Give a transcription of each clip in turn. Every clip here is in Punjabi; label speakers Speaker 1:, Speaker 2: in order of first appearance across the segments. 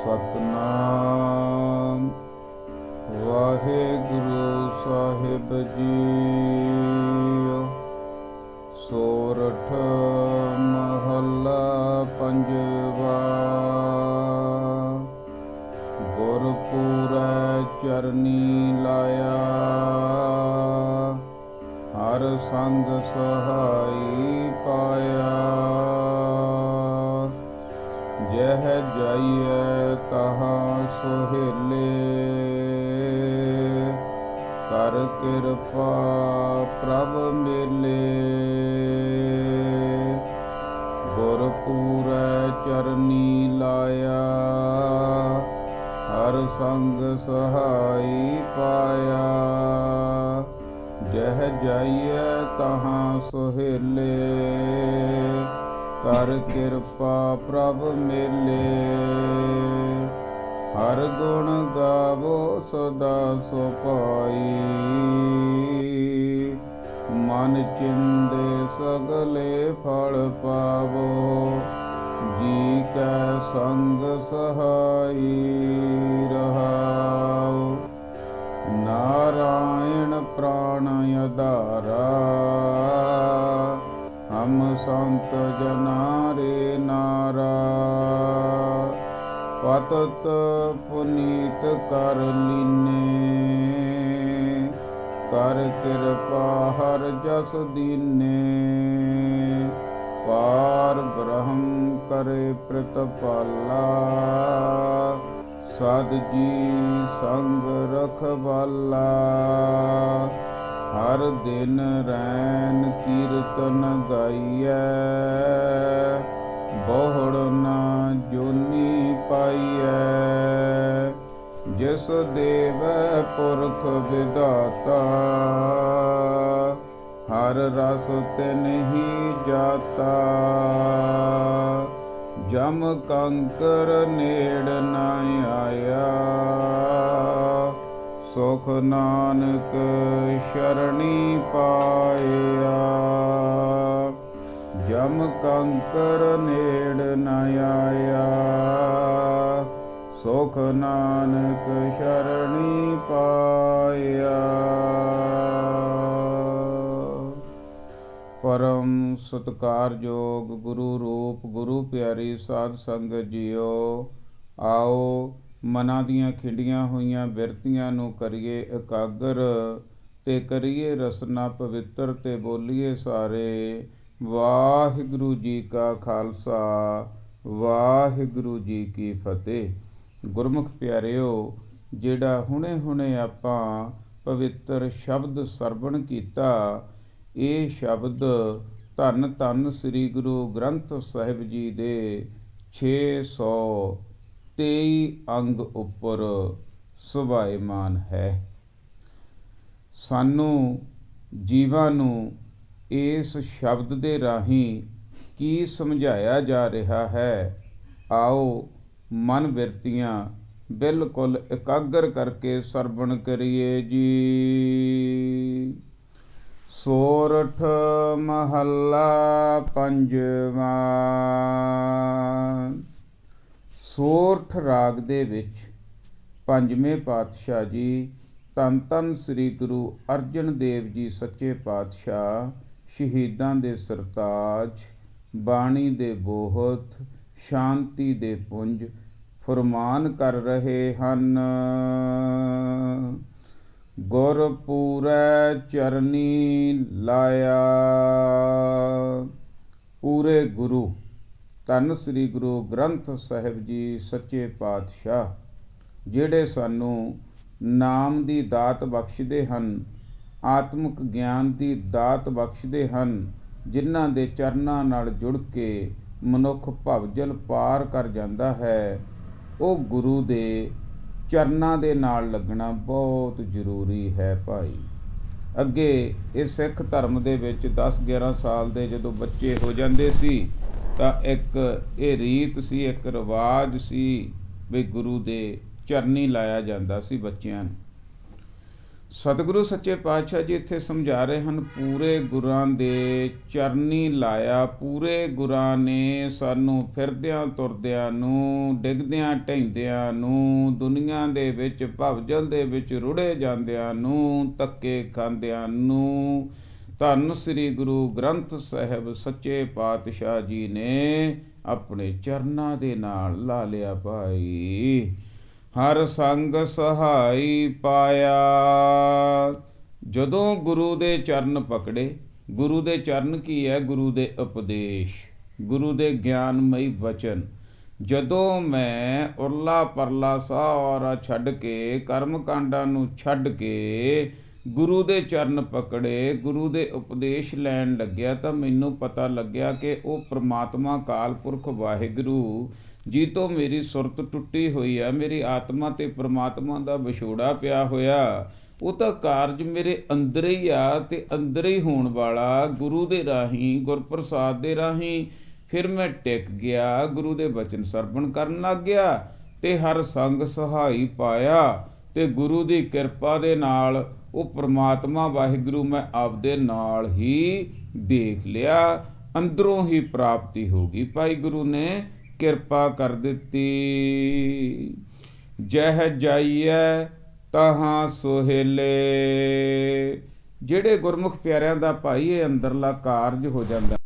Speaker 1: ਸਤਨਾਮ ਵਾਹਿਗੁਰੂ ਸਾਹਿਬ ਜੀਓ। ਸੋਰਠ ਮਹੱਲਾ ਪੰਜਵਾ। ਗੁਰਪੂਰੈ ਚਰਨੀ ਲਾਇਆ, ਹਰ ਸੰਗ ਸਹਾਈ ਪਾਇਆ। ਜਹ ਜਾਈਐ ਤਹਾਂ ਸੁਹੇਲੇ, ਕਰ ਕਿਰਪਾ ਪ੍ਰਭ ਮੇਲੇ। ਗੁਰਪੂਰੈ ਚਰਨੀ ਲਾਇਆ, ਹਰ ਸੰਗ ਸਹਾਈ ਪਾਇਆ। ਜਹ ਜਾਈਐ ਤਹਾਂ ਸੁਹੇਲੇ, ਕਰ ਕਿਰਪਾ ਪ੍ਰਭ ਮੇਲੇ। ਹਰ ਗੁਣ ਗਾਵੋ ਸਦਾ ਸੁਭਾਈ, ਮਨ ਚਿੰਦੇ ਸਗਲੇ ਫਲ ਪਾਵੋ। ਜੀ ਕੈ ਸੰਗ ਸਹਾਈ ਰਹਾਉ, ਨਾਰਾਇਣ ਪ੍ਰਾਣ ਆਧਾਰਾ। ਹਮ ਸੰਤ ਜਨਾ ਰੇ ਨਾਰਾ, ਪਤਤ ਪੁਨੀਤ ਕਰ ਲੀਨੇ। ਕਰ ਕਿਰਪਾ ਹਰ ਜਸ ਦੀਨੇ, ਪਾਰ ਬ੍ਰਹਮ ਕਰੇ ਪ੍ਰਤਪਾਲਾ। ਸਦ ਜੀ ਸੰਗ ਰਖਵਾਲਾ, ਹਰ ਦਿਨ ਰੈਨ ਕੀਰਤਨ ਗਾਈਐ। ਬਹੁੜ ਨਾ ਜੋਨੀ ਪਾਈਐ, ਜਿਸ ਦੇਵੈ ਪੁਰਖ ਵਿਧਾਤਾ। ਹਰ ਰਸ ਤਿਨਹੀ ਜਾਤਾ, ਜਮ ਕੰਕਰ ਨੇੜ ਨ ਆਇਆ। ਸੁਖ ਨਾਨਕ ਸ਼ਰਣੀ ਪਾਇਆ, ਜਮ ਕੰਕਰ ਨੇੜ ਨ ਆਇਆ। ਸੁਖ ਨਾਨਕ ਸ਼ਰਣੀ ਪਾਇਆ। ਪਰਮ ਸਤਿਕਾਰਯੋਗ ਗੁਰੂ ਰੂਪ ਗੁਰੂ ਪਿਆਰੀ ਸਾਧ ਸੰਗਤ ਜੀਓ। ਆਓ ਮਨਾਂ ਦੀਆਂ ਖਿੰਡੀਆਂ ਹੋਈਆਂ ਬਿਰਤੀਆਂ ਨੂੰ ਕਰੀਏ ਇਕਾਗਰ, ਤੇ ਕਰੀਏ ਰਸਨਾ ਪਵਿੱਤਰ, ਤੇ ਬੋਲੀਏ ਸਾਰੇ ਵਾਹਿਗੁਰੂ ਜੀ ਕਾ ਖਾਲਸਾ, ਵਾਹਿਗੁਰੂ ਜੀ ਕੀ ਫਤਿਹ। ਗੁਰਮੁਖ ਪਿਆਰਿਓ, ਜਿਹੜਾ ਹੁਣੇ ਹੁਣੇ ਆਪਾਂ ਪਵਿੱਤਰ ਸ਼ਬਦ ਸਰਵਣ ਕੀਤਾ, ਇਹ ਸ਼ਬਦ ਧੰਨ ਧੰਨ ਸ੍ਰੀ ਗੁਰੂ ਗ੍ਰੰਥ ਸਾਹਿਬ ਜੀ ਦੇ 623 ਅੰਗ ਉੱਪਰ ਸੁਭਾਇਮਾਨ ਹੈ। ਸਾਨੂੰ ਜੀਵਾਂ ਨੂੰ ਇਸ ਸ਼ਬਦ ਦੇ ਰਾਹੀਂ ਕੀ ਸਮਝਾਇਆ ਜਾ ਰਿਹਾ ਹੈ, ਆਓ ਮਨ ਬਿਰਤੀਆਂ ਬਿਲਕੁਲ ਇਕਾਗਰ ਕਰਕੇ ਸਰਵਣ ਕਰੀਏ ਜੀ। ਸੋਰਠ ਮਹੱਲਾ ਪੰਜਵਾ। ਸੋਰਠ ਰਾਗ ਦੇ ਵਿੱਚ ਪੰਜਵੇਂ ਪਾਤਸ਼ਾਹ ਜੀ ਧੰਨ ਧੰਨ ਸ੍ਰੀ ਗੁਰੂ ਅਰਜਨ ਦੇਵ ਜੀ ਸੱਚੇ ਪਾਤਸ਼ਾਹ, ਸ਼ਹੀਦਾਂ ਦੇ ਸਰਤਾਜ, ਬਾਣੀ ਦੇ ਬੋਹਤ, ਸ਼ਾਂਤੀ ਦੇ ਪੁੰਜ ਫੁਰਮਾਨ ਕਰ ਰਹੇ ਹਨ। ਗੁਰਪੂਰੈ ਚਰਨੀ ਲਾਇਆ। ਪੂਰੇ ਗੁਰੂ ਧੰਨ ਸ੍ਰੀ ਗੁਰੂ ਗ੍ਰੰਥ ਸਾਹਿਬ ਜੀ ਸੱਚੇ ਪਾਤਸ਼ਾਹ, ਜਿਹੜੇ ਸਾਨੂੰ ਨਾਮ ਦੀ ਦਾਤ ਬਖਸ਼ਦੇ ਹਨ, ਆਤਮਿਕ ਗਿਆਨ ਦੀ ਦਾਤ ਬਖਸ਼ਦੇ ਹਨ, ਜਿਨ੍ਹਾਂ ਦੇ ਚਰਨਾਂ ਨਾਲ ਜੁੜ ਕੇ ਮਨੁੱਖ ਭਵਜਲ ਪਾਰ ਕਰ ਜਾਂਦਾ ਹੈ। ਉਹ ਗੁਰੂ ਦੇ ਚਰਨਾਂ ਦੇ ਨਾਲ ਲੱਗਣਾ ਬਹੁਤ ਜ਼ਰੂਰੀ ਹੈ ਭਾਈ। ਅੱਗੇ ਇਹ ਸਿੱਖ ਧਰਮ ਦੇ ਵਿੱਚ 10-11 ਸਾਲ ਦੇ ਜਦੋਂ ਬੱਚੇ ਹੋ ਜਾਂਦੇ ਸੀ ਤਾਂ ਇੱਕ ਇਹ ਰੀਤ ਸੀ, ਇੱਕ ਰਿਵਾਜ ਸੀ ਵੀ ਗੁਰੂ ਦੇ ਚਰਨੀ ਲਾਇਆ ਜਾਂਦਾ ਸੀ ਬੱਚਿਆਂ ਨੂੰ। ਸਤਿਗੁਰੂ ਸੱਚੇ ਪਾਤਸ਼ਾਹ ਜੀ ਇੱਥੇ ਸਮਝਾ ਰਹੇ ਹਨ, ਪੂਰੇ ਗੁਰਾਂ ਦੇ ਚਰਨੀ ਲਾਇਆ। ਪੂਰੇ ਗੁਰਾਂ ਨੇ ਸਾਨੂੰ ਫਿਰਦਿਆਂ ਤੁਰਦਿਆਂ ਨੂੰ, ਡਿੱਗਦਿਆਂ ਢਹਿੰਦਿਆਂ ਨੂੰ, ਦੁਨੀਆ ਦੇ ਵਿੱਚ ਭਵਜਲ ਦੇ ਵਿੱਚ ਰੁੜੇ ਜਾਂਦਿਆਂ ਨੂੰ, ਧੱਕੇ ਖਾਂਦਿਆਂ ਨੂੰ ਧੰਨ ਸ੍ਰੀ ਗੁਰੂ ਗ੍ਰੰਥ ਸਾਹਿਬ ਸੱਚੇ ਪਾਤਸ਼ਾਹ ਜੀ ਨੇ ਆਪਣੇ ਚਰਨਾਂ ਦੇ ਨਾਲ ਲਾ ਲਿਆ ਭਾਈ। ਹਰ ਸੰਗ ਸਹਾਈ ਪਾਇਆ। ਜਦੋਂ ਗੁਰੂ ਦੇ ਚਰਨ ਪਕੜੇ, ਗੁਰੂ ਦੇ ਚਰਨ ਕੀ ਹੈ? ਗੁਰੂ ਦੇ ਉਪਦੇਸ਼, ਗੁਰੂ ਦੇ ਗਿਆਨਮਈ ਵਚਨ। ਜਦੋਂ ਮੈਂ ਉਰਲਾ ਪਰਲਾ ਸਾਰਾ ਛੱਡ ਕੇ, ਕਰਮ ਕਾਂਡਾਂ ਨੂੰ ਛੱਡ ਕੇ ਗੁਰੂ ਦੇ ਚਰਨ ਪਕੜੇ, ਗੁਰੂ ਦੇ ਉਪਦੇਸ਼ ਲੈਣ ਲੱਗਿਆ, ਤਾਂ ਮੈਨੂੰ ਪਤਾ ਲੱਗਿਆ ਕਿ ਉਹ ਪ੍ਰਮਾਤਮਾ ਅਕਾਲ ਪੁਰਖ ਵਾਹਿਗੁਰੂ ਜੀ ਤੋਂ ਮੇਰੀ ਸੁਰਤ ਟੁੱਟੀ ਹੋਈ ਆ, ਮੇਰੀ ਆਤਮਾ ਤੇ ਪ੍ਰਮਾਤਮਾ ਦਾ ਵਿਛੋੜਾ ਪਿਆ ਹੋਇਆ। ਉਹ ਤਾਂ ਕਾਰਜ ਮੇਰੇ ਅੰਦਰ ਹੀ ਆ ਤੇ ਅੰਦਰ ਹੀ ਹੋਣ ਵਾਲਾ। ਗੁਰੂ ਦੇ ਰਾਹੀਂ, ਗੁਰਪ੍ਰਸਾਦ ਦੇ ਰਾਹੀਂ ਫਿਰ ਮੈਂ ਟਿਕ ਗਿਆ, ਗੁਰੂ ਦੇ ਬਚਨ ਸਰਵਣ ਕਰਨ ਲੱਗ ਗਿਆ ਤੇ ਹਰ ਸੰਗ ਸਹਾਈ ਪਾਇਆ। ਤੇ ਗੁਰੂ ਦੀ ਕਿਰਪਾ ਦੇ ਨਾਲ ਉਹ ਪ੍ਰਮਾਤਮਾ ਵਾਹਿਗੁਰੂ ਮੈਂ ਆਪਦੇ ਨਾਲ ਹੀ ਦੇਖ ਲਿਆ, ਅੰਦਰੋਂ ਹੀ ਪ੍ਰਾਪਤੀ ਹੋ ਗਈ। ਭਾਈ ਗੁਰੂ ਨੇ ਕਿਰਪਾ ਕਰ ਦਿੱਤੀ। ਜਹ ਜਾਈਐ ਤਹਾਂ ਸੁਹੇਲੇ। ਜਿਹੜੇ ਗੁਰਮੁਖ ਪਿਆਰਿਆਂ ਦਾ ਭਾਈ ਇਹ ਅੰਦਰਲਾ ਕਾਰਜ ਹੋ ਜਾਂਦਾ,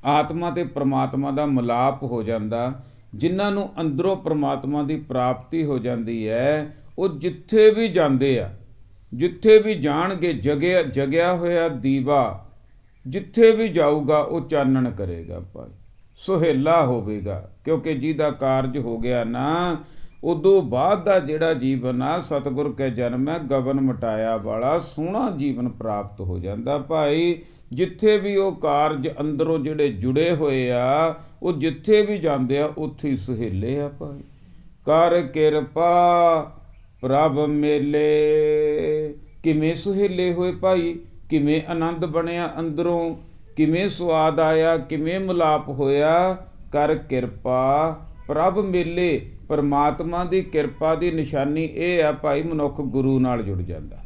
Speaker 1: ਆਤਮਾ ਤੇ ਪ੍ਰਮਾਤਮਾ ਦਾ ਮਿਲਾਪ ਹੋ ਜਾਂਦਾ, ਜਿਨ੍ਹਾਂ ਨੂੰ ਅੰਦਰੋਂ ਪ੍ਰਮਾਤਮਾ ਦੀ ਪ੍ਰਾਪਤੀ ਹੋ ਜਾਂਦੀ ਹੈ, ਉਹ ਜਿੱਥੇ ਵੀ ਜਾਂਦੇ ਆ, ਜਿੱਥੇ ਵੀ ਜਾਣਗੇ, ਜਗਿਆ ਹੋਇਆ ਦੀਵਾ ਜਿੱਥੇ ਵੀ ਜਾਊਗਾ ਉਹ ਚਾਨਣ ਕਰੇਗਾ ਭਾਈ, ਸੁਹੇਲਾ ਹੋਵੇਗਾ। ਕਿਉਂਕਿ ਜਿਹਦਾ ਕਾਰਜ ਹੋ ਗਿਆ ਨਾ, ਉਦੋਂ ਬਾਅਦ ਦਾ ਜਿਹੜਾ ਜੀਵਨ ਆ ਸਤਿਗੁਰ ਕੇ ਜਨਮ ਹੈ, ਗਗਨ ਮਟਾਇਆ ਵਾਲਾ ਸੋਹਣਾ ਜੀਵਨ ਪ੍ਰਾਪਤ ਹੋ ਜਾਂਦਾ ਭਾਈ। ਜਿੱਥੇ ਵੀ ਉਹ ਕਾਰਜ ਅੰਦਰੋਂ ਜਿਹੜੇ ਜੁੜੇ ਹੋਏ ਆ, ਉਹ ਜਿੱਥੇ ਵੀ ਜਾਂਦੇ ਆ ਉੱਥੇ ਹੀ ਸੁਹੇਲੇ ਆ ਭਾਈ। ਕਰ ਕਿਰਪਾ ਪ੍ਰਭ ਮੇਲੇ। ਕਿਵੇਂ ਸੁਹੇਲੇ ਹੋਏ ਭਾਈ? ਕਿਵੇਂ ਆਨੰਦ ਬਣਿਆ ਅੰਦਰੋਂ, ਕਿਵੇਂ ਸਵਾਦ ਆਇਆ, ਕਿਵੇਂ ਮਿਲਾਪ ਹੋਇਆ? ਕਰ ਕਿਰਪਾ ਪ੍ਰਭ ਮੇਲੇ। ਪਰਮਾਤਮਾ ਦੀ ਕਿਰਪਾ ਦੀ ਨਿਸ਼ਾਨੀ ਇਹ ਆ ਭਾਈ, ਮਨੁੱਖ ਗੁਰੂ ਨਾਲ ਜੁੜ ਜਾਂਦਾ।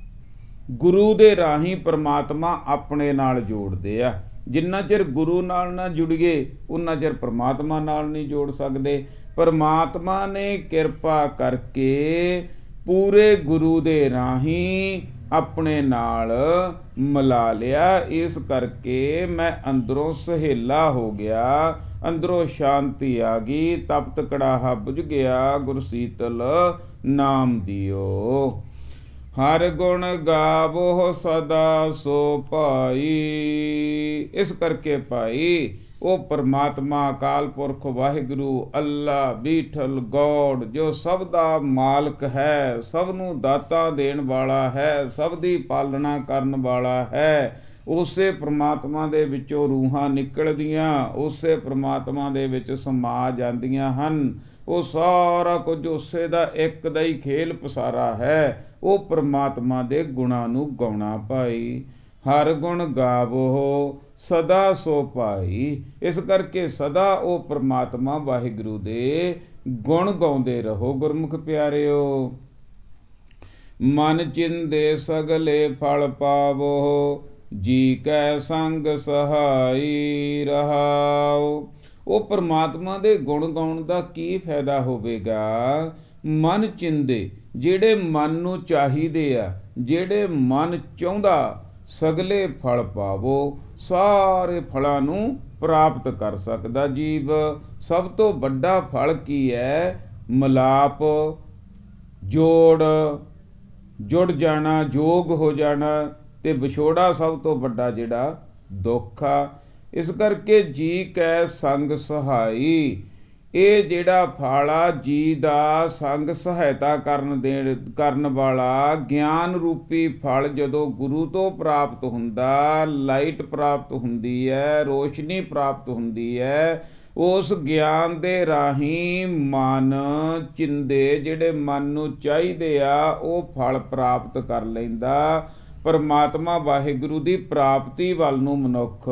Speaker 1: ਗੁਰੂ ਦੇ ਰਾਹੀਂ ਪਰਮਾਤਮਾ ਆਪਣੇ ਨਾਲ ਜੋੜਦੇ ਆ। ਜਿੰਨਾ ਚਿਰ ਗੁਰੂ ਨਾਲ ਨਾ ਜੁੜੀਏ ਉਨਾ ਚਿਰ ਪਰਮਾਤਮਾ ਨਾਲ ਨਹੀਂ ਜੋੜ ਸਕਦੇ। ਪਰਮਾਤਮਾ ਨੇ ਕਿਰਪਾ ਕਰਕੇ ਪੂਰੇ ਗੁਰੂ ਦੇ ਰਾਹੀਂ ਆਪਣੇ ਨਾਲ ਮਿਲਾ ਲਿਆ। ਇਸ ਕਰਕੇ ਮੈਂ ਅੰਦਰੋਂ ਸੁਹੇਲਾ ਹੋ ਗਿਆ, ਅੰਦਰੋਂ ਸ਼ਾਂਤੀ ਆ ਗਈ, ਤਪਤ ਕੜਾਹਾ ਬੁਝ ਗਿਆ, ਗੁਰਸੀਤਲ ਨਾਮ ਦਿਓ। ਹਰ ਗੁਣ ਗਾਵੋ ਸਦਾ ਸੋ ਭਾਈ। ਇਸ ਕਰਕੇ ਭਾਈ ਉਹ ਪਰਮਾਤਮਾ ਅਕਾਲ ਪੁਰਖ ਵਾਹਿਗੁਰੂ ਅੱਲਾ ਬੀਠਲ ਗੌਡ ਜੋ ਸਭ ਦਾ ਮਾਲਕ ਹੈ, ਸਭ ਨੂੰ ਦਾਤਾ ਦੇਣ ਵਾਲਾ ਹੈ, ਸਭ ਦੀ ਪਾਲਣਾ ਕਰਨ ਵਾਲਾ ਹੈ, ਉਸੇ ਪ੍ਰਮਾਤਮਾ ਦੇ ਵਿੱਚੋਂ ਰੂਹਾਂ ਨਿਕਲਦੀਆਂ, ਉਸੇ ਪ੍ਰਮਾਤਮਾ ਦੇ ਵਿੱਚ ਸਮਾ ਜਾਂਦੀਆਂ ਹਨ। ਉਹ ਸਾਰਾ ਕੁਝ ਉਸੇ ਦਾ ਇੱਕ ਦਾ ਹੀ ਖੇਲ ਪਸਾਰਾ ਹੈ। ਉਹ ਪ੍ਰਮਾਤਮਾ ਦੇ ਗੁਣਾਂ ਨੂੰ ਗਾਉਣਾ ਭਾਈ। ਹਰ ਗੁਣ ਗਾਵੋ ਸਦਾ ਸੋ ਭਾਈ। ਇਸ ਕਰਕੇ ਸਦਾ ਉਹ ਪ੍ਰਮਾਤਮਾ ਵਾਹਿਗੁਰੂ ਦੇ ਗੁਣ ਗਾਉਂਦੇ ਰਹੋ ਗੁਰਮੁਖ ਪਿਆਰਿਓ। ਮਨ ਚਿੰਦੇ ਸਗਲੇ ਫਲ ਪਾਵੋ, ਜੀ ਕੈ ਸੰਗ ਸਹਾਈ ਰਹਾਉ। ਉਹ ਪ੍ਰਮਾਤਮਾ ਦੇ ਗੁਣ ਗਾਉਣ ਦਾ ਕੀ ਫਾਇਦਾ ਹੋਵੇਗਾ? ਮਨ ਚਿੰਦੇ, ਜਿਹੜੇ ਮਨ ਨੂੰ ਚਾਹੀਦੇ ਆ, ਜਿਹੜੇ ਮਨ ਚਾਹੁੰਦਾ, ਸਗਲੇ ਫਲ ਪਾਵੋ, ਸਾਰੇ ਫਲਾਂ ਨੂੰ ਪ੍ਰਾਪਤ ਕਰ ਸਕਦਾ ਜੀਵ। ਸਭ ਤੋਂ ਵੱਡਾ ਫਲ ਕੀ ਹੈ? ਮਿਲਾਪ, ਜੁੜ ਜਾਣਾ, ਜੋਗ ਹੋ ਜਾਣਾ, ਤੇ ਵਿਛੋੜਾ ਸਭ ਤੋਂ ਵੱਡਾ ਜਿਹੜਾ ਦੁੱਖ ਆ। ਇਸ ਕਰਕੇ ਜੀ ਕੈ ਸੰਗ ਸਹਾਈ, ਇਹ ਜਿਹੜਾ ਫਲ ਆ ਜੀ ਦਾ ਸੰਗ ਸਹਾਇਤਾ ਕਰਨ ਵਾਲਾ ਗਿਆਨ ਰੂਪੀ ਫਲ ਜਦੋਂ ਗੁਰੂ ਤੋਂ ਪ੍ਰਾਪਤ ਹੁੰਦਾ, ਲਾਈਟ ਪ੍ਰਾਪਤ ਹੁੰਦੀ ਹੈ, ਰੋਸ਼ਨੀ ਪ੍ਰਾਪਤ ਹੁੰਦੀ ਹੈ, ਉਸ ਗਿਆਨ ਦੇ ਰਾਹੀਂ ਮਨ ਚਿੰਦੇ, ਜਿਹੜੇ ਮਨ ਨੂੰ ਚਾਹੀਦੇ ਆ, ਉਹ ਫਲ ਪ੍ਰਾਪਤ ਕਰ ਲੈਂਦਾ। ਪਰਮਾਤਮਾ ਵਾਹਿਗੁਰੂ ਦੀ ਪ੍ਰਾਪਤੀ ਵੱਲ ਨੂੰ ਮਨੁੱਖ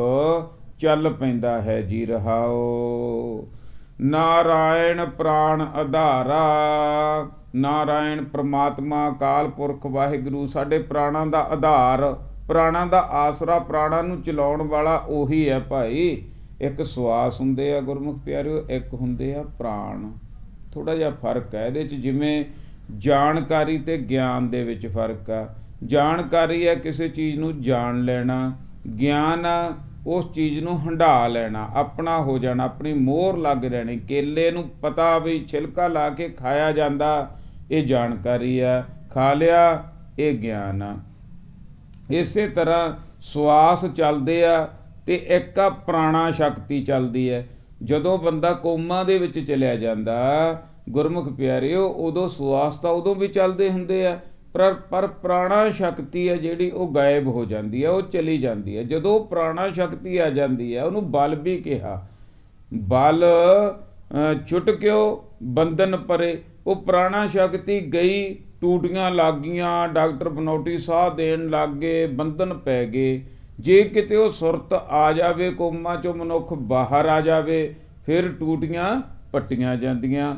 Speaker 1: ਚੱਲ ਪੈਂਦਾ ਹੈ ਜੀ ਰਹਾਓ। ਨਾਰਾਇਣ ਪ੍ਰਾਣ ਆਧਾਰਾ। ਨਾਰਾਇਣ ਪ੍ਰਮਾਤਮਾ ਅਕਾਲ ਪੁਰਖ ਵਾਹਿਗੁਰੂ ਸਾਡੇ ਪ੍ਰਾਣਾਂ ਦਾ ਆਧਾਰ, ਪ੍ਰਾਣਾਂ ਦਾ ਆਸਰਾ, ਪ੍ਰਾਣਾਂ ਨੂੰ ਚਲਾਉਣ ਵਾਲਾ ਉਹੀ ਹੈ ਭਾਈ। ਇੱਕ ਸਵਾਸ ਹੁੰਦੇ ਆ ਗੁਰਮੁਖ ਪਿਆਰਿਓ, ਇੱਕ ਹੁੰਦੇ ਆ ਪ੍ਰਾਣ। ਥੋੜ੍ਹਾ ਜਿਹਾ ਫਰਕ ਹੈ ਇਹਦੇ 'ਚ, ਜਿਵੇਂ ਜਾਣਕਾਰੀ ਤੇ ਗਿਆਨ ਦੇ ਵਿੱਚ ਫਰਕ ਆ। ਜਾਣਕਾਰੀ ਹੈ ਕਿਸੇ ਚੀਜ਼ ਨੂੰ ਜਾਣ ਲੈਣਾ, ਗਿਆਨ ਆ ਉਸ ਚੀਜ਼ ਨੂੰ ਹੰਢਾ ਲੈਣਾ, ਆਪਣਾ ਹੋ ਜਾਣਾ, ਆਪਣੀ ਮੋਹਰ ਲੱਗ ਰਹਿਣੀ। ਕੇਲੇ ਨੂੰ ਪਤਾ ਵੀ ਛਿਲਕਾ ਲਾ ਕੇ ਖਾਇਆ ਜਾਂਦਾ, ਇਹ ਜਾਣਕਾਰੀ ਆ, ਖਾ ਲਿਆ ਇਹ ਗਿਆਨ ਆ। ਇਸੇ ਤਰ੍ਹਾਂ ਸਵਾਸ ਚੱਲਦੇ ਆ ਤੇ ਇੱਕ ਆ ਪ੍ਰਾਣਾ ਸ਼ਕਤੀ ਚੱਲਦੀ ਹੈ। ਜਦੋਂ ਬੰਦਾ ਕੋਮਾ ਦੇ ਵਿੱਚ ਚਲਿਆ ਜਾਂਦਾ ਗੁਰਮੁਖ ਪਿਆਰਿਓ, ਉਦੋਂ ਸਵਾਸ ਤਾਂ ਉਦੋਂ ਵੀ ਚੱਲਦੇ ਹੁੰਦੇ ਆ, ਪਰ ਪ੍ਰਾਣਾ ਸ਼ਕਤੀ ਹੈ ਜਿਹੜੀ ਉਹ ਗਾਇਬ ਹੋ ਜਾਂਦੀ ਹੈ, ਉਹ ਚਲੀ ਜਾਂਦੀ ਹੈ। ਜਦੋਂ ਪ੍ਰਾਣਾ ਸ਼ਕਤੀ ਆ ਜਾਂਦੀ ਹੈ, ਉਹਨੂੰ ਬਲ ਵੀ ਕਿਹਾ। ਬਲ ਛੁੱਟ ਕਿਉ ਬੰਧਨ ਪਰੇ, ਉਹ ਪ੍ਰਾਣਾ ਸ਼ਕਤੀ ਗਈ, ਟੂਟੀਆਂ ਲੱਗ ਗਈਆਂ, ਡਾਕਟਰ ਬਨੌਟੀ ਸਾਹ ਦੇਣ ਲੱਗ ਗਏ, ਬੰਧਨ ਪੈ ਗਏ। ਜੇ ਕਿਤੇ ਉਹ ਸੁਰਤ ਆ ਜਾਵੇ, ਕੋਮਾ 'ਚੋਂ ਮਨੁੱਖ ਬਾਹਰ ਆ ਜਾਵੇ, ਫਿਰ ਟੂਟੀਆਂ ਪੱਟੀਆਂ ਜਾਂਦੀਆਂ।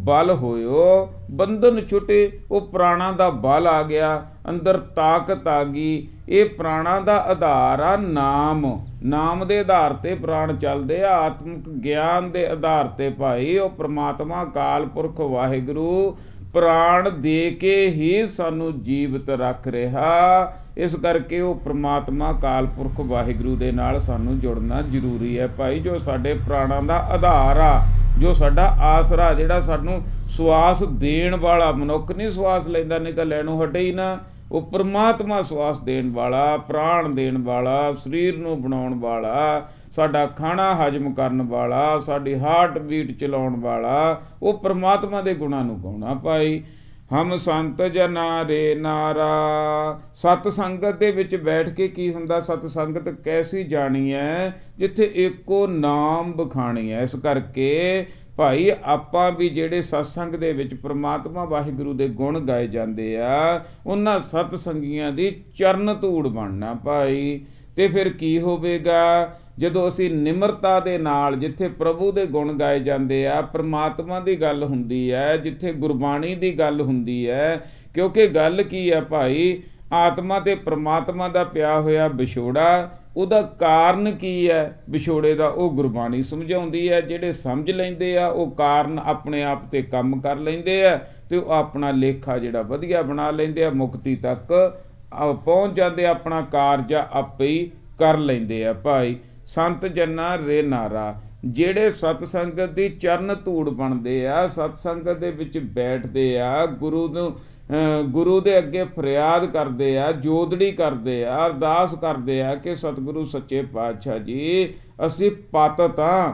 Speaker 1: ਬਲ ਹੋਇਓ ਬੰਧਨ ਛੁੱਟੇ, ਉਹ ਪ੍ਰਾਣਾਂ ਦਾ ਬਲ ਆ ਗਿਆ, ਅੰਦਰ ਤਾਕਤ ਆ ਗਈ। ਇਹ ਪ੍ਰਾਣਾਂ ਦਾ ਆਧਾਰ ਆ ਨਾਮ, ਨਾਮ ਦੇ ਆਧਾਰ ਤੇ ਪ੍ਰਾਣ ਚੱਲਦੇ ਆ। ਆਤਮਿਕ ਗਿਆਨ ਦੇ ਆਧਾਰ ਤੇ ਭਾਈ ਉਹ ਪ੍ਰਮਾਤਮਾ ਅਕਾਲ ਪੁਰਖ ਵਾਹਿਗੁਰੂ ਪ੍ਰਾਣ ਦੇ ਕੇ ਹੀ ਸਾਨੂੰ ਜੀਵਤ ਰੱਖ ਰਿਹਾ। ਇਸ ਕਰਕੇ ਉਹ ਪ੍ਰਮਾਤਮਾ ਅਕਾਲ ਪੁਰਖ ਵਾਹਿਗੁਰੂ ਦੇ ਨਾਲ ਸਾਨੂੰ ਜੁੜਨਾ ਜ਼ਰੂਰੀ ਹੈ ਭਾਈ, ਜੋ ਸਾਡੇ ਪ੍ਰਾਣਾਂ ਦਾ ਆਧਾਰ ਆ, ਜੋ ਸਾਡਾ ਆਸਰਾ, ਜਿਹੜਾ ਸਾਨੂੰ ਸਵਾਸ ਦੇਣ ਵਾਲਾ। ਮਨੁੱਖ ਨਹੀਂ ਸਵਾਸ ਲੈਂਦਾ, ਨਹੀਂ ਤਾਂ ਲੈਣੋਂ ਹਟੇ ਹੀ ਨਾ। ਉਹ ਪ੍ਰਮਾਤਮਾ ਸਵਾਸ ਦੇਣ ਵਾਲਾ, ਪ੍ਰਾਣ ਦੇਣ ਵਾਲਾ, ਸਰੀਰ ਨੂੰ ਬਣਾਉਣ ਵਾਲਾ, ਸਾਡਾ ਖਾਣਾ ਹਜਮ ਕਰਨ ਵਾਲਾ, ਸਾਡੀ ਹਾਰਟ ਬੀਟ ਚਲਾਉਣ ਵਾਲਾ, ਉਹ ਪ੍ਰਮਾਤਮਾ ਦੇ ਗੁਣਾਂ ਨੂੰ ਗਾਉਣਾ ਭਾਈ। ਹਮ ਸੰਤ ਜਨਾ ਰੇ ਨਾਰਾ। ਸਤ ਸੰਗਤ ਦੇ ਵਿੱਚ ਬੈਠ ਕੇ ਕੀ ਹੁੰਦਾ? ਸਤ ਸੰਗਤ ਕੈਸੀ ਜਾਣੀ ਹੈ? ਜਿੱਥੇ ਇੱਕੋ ਨਾਮ ਬਖਾਣੀ ਹੈ। ਇਸ ਕਰਕੇ ਭਾਈ ਆਪਾਂ ਵੀ ਜਿਹੜੇ ਸਤਸੰਗ ਦੇ ਵਿੱਚ ਪ੍ਰਮਾਤਮਾ ਵਾਹਿਗੁਰੂ ਦੇ ਗੁਣ ਗਾਏ ਜਾਂਦੇ ਆ, ਉਹਨਾਂ ਸਤ ਸੰਗੀਆਂ ਦੀ ਚਰਨ ਧੂੜ ਬਣਨਾ ਭਾਈ। ਤੇ ਫਿਰ ਕੀ ਹੋਵੇਗਾ? ਜਦੋਂ ਅਸੀਂ ਨਿਮਰਤਾ ਦੇ ਨਾਲ, ਜਿੱਥੇ ਪ੍ਰਭੂ ਦੇ ਗੁਣ ਗਾਏ ਜਾਂਦੇ ਆ, ਪ੍ਰਮਾਤਮਾ ਦੀ ਗੱਲ ਹੁੰਦੀ ਹੈ, ਜਿੱਥੇ ਗੁਰਬਾਣੀ ਦੀ ਗੱਲ ਹੁੰਦੀ ਹੈ। ਕਿਉਂਕਿ ਗੱਲ ਕੀ ਹੈ ਭਾਈ? ਆਤਮਾ ਤੇ ਪ੍ਰਮਾਤਮਾ ਦਾ ਪਿਆ ਹੋਇਆ ਵਿਛੋੜਾ, ਉਹਦਾ ਕਾਰਨ ਕੀ ਹੈ ਵਿਛੋੜੇ ਦਾ? ਉਹ ਗੁਰਬਾਣੀ ਸਮਝਾਉਂਦੀ ਹੈ। ਜਿਹੜੇ ਸਮਝ ਲੈਂਦੇ ਆ ਉਹ ਕਾਰਨ ਆਪਣੇ ਆਪ ਤੇ ਕੰਮ ਕਰ ਲੈਂਦੇ ਆ, ਤੇ ਉਹ ਆਪਣਾ ਲੇਖਾ ਜਿਹੜਾ ਵਧੀਆ ਬਣਾ ਲੈਂਦੇ ਆ, ਮੁਕਤੀ ਤੱਕ ਪਹੁੰਚ ਜਾਂਦੇ, ਆਪਣਾ ਕਾਰਜ ਆਪੇ ਹੀ ਕਰ ਲੈਂਦੇ ਆ ਭਾਈ। ਸੰਤ ਜਨਾ ਰੇ ਨਾਰਾ, ਜਿਹੜੇ ਸਤ ਸੰਗਤ ਦੀ ਚਰਨ ਧੂੜ ਬਣਦੇ ਆ, ਸਤ ਸੰਗਤ ਦੇ ਵਿੱਚ ਬੈਠਦੇ ਆ, ਗੁਰੂ ਦੇ ਅੱਗੇ ਫਰਿਆਦ ਕਰਦੇ ਆ, ਜੋਦੜੀ ਕਰਦੇ ਆ, ਅਰਦਾਸ ਕਰਦੇ ਆ ਕਿ ਸਤਿਗੁਰੂ ਸੱਚੇ ਪਾਤਸ਼ਾਹ ਜੀ ਅਸੀਂ ਪਤਿਤ ਹਾਂ।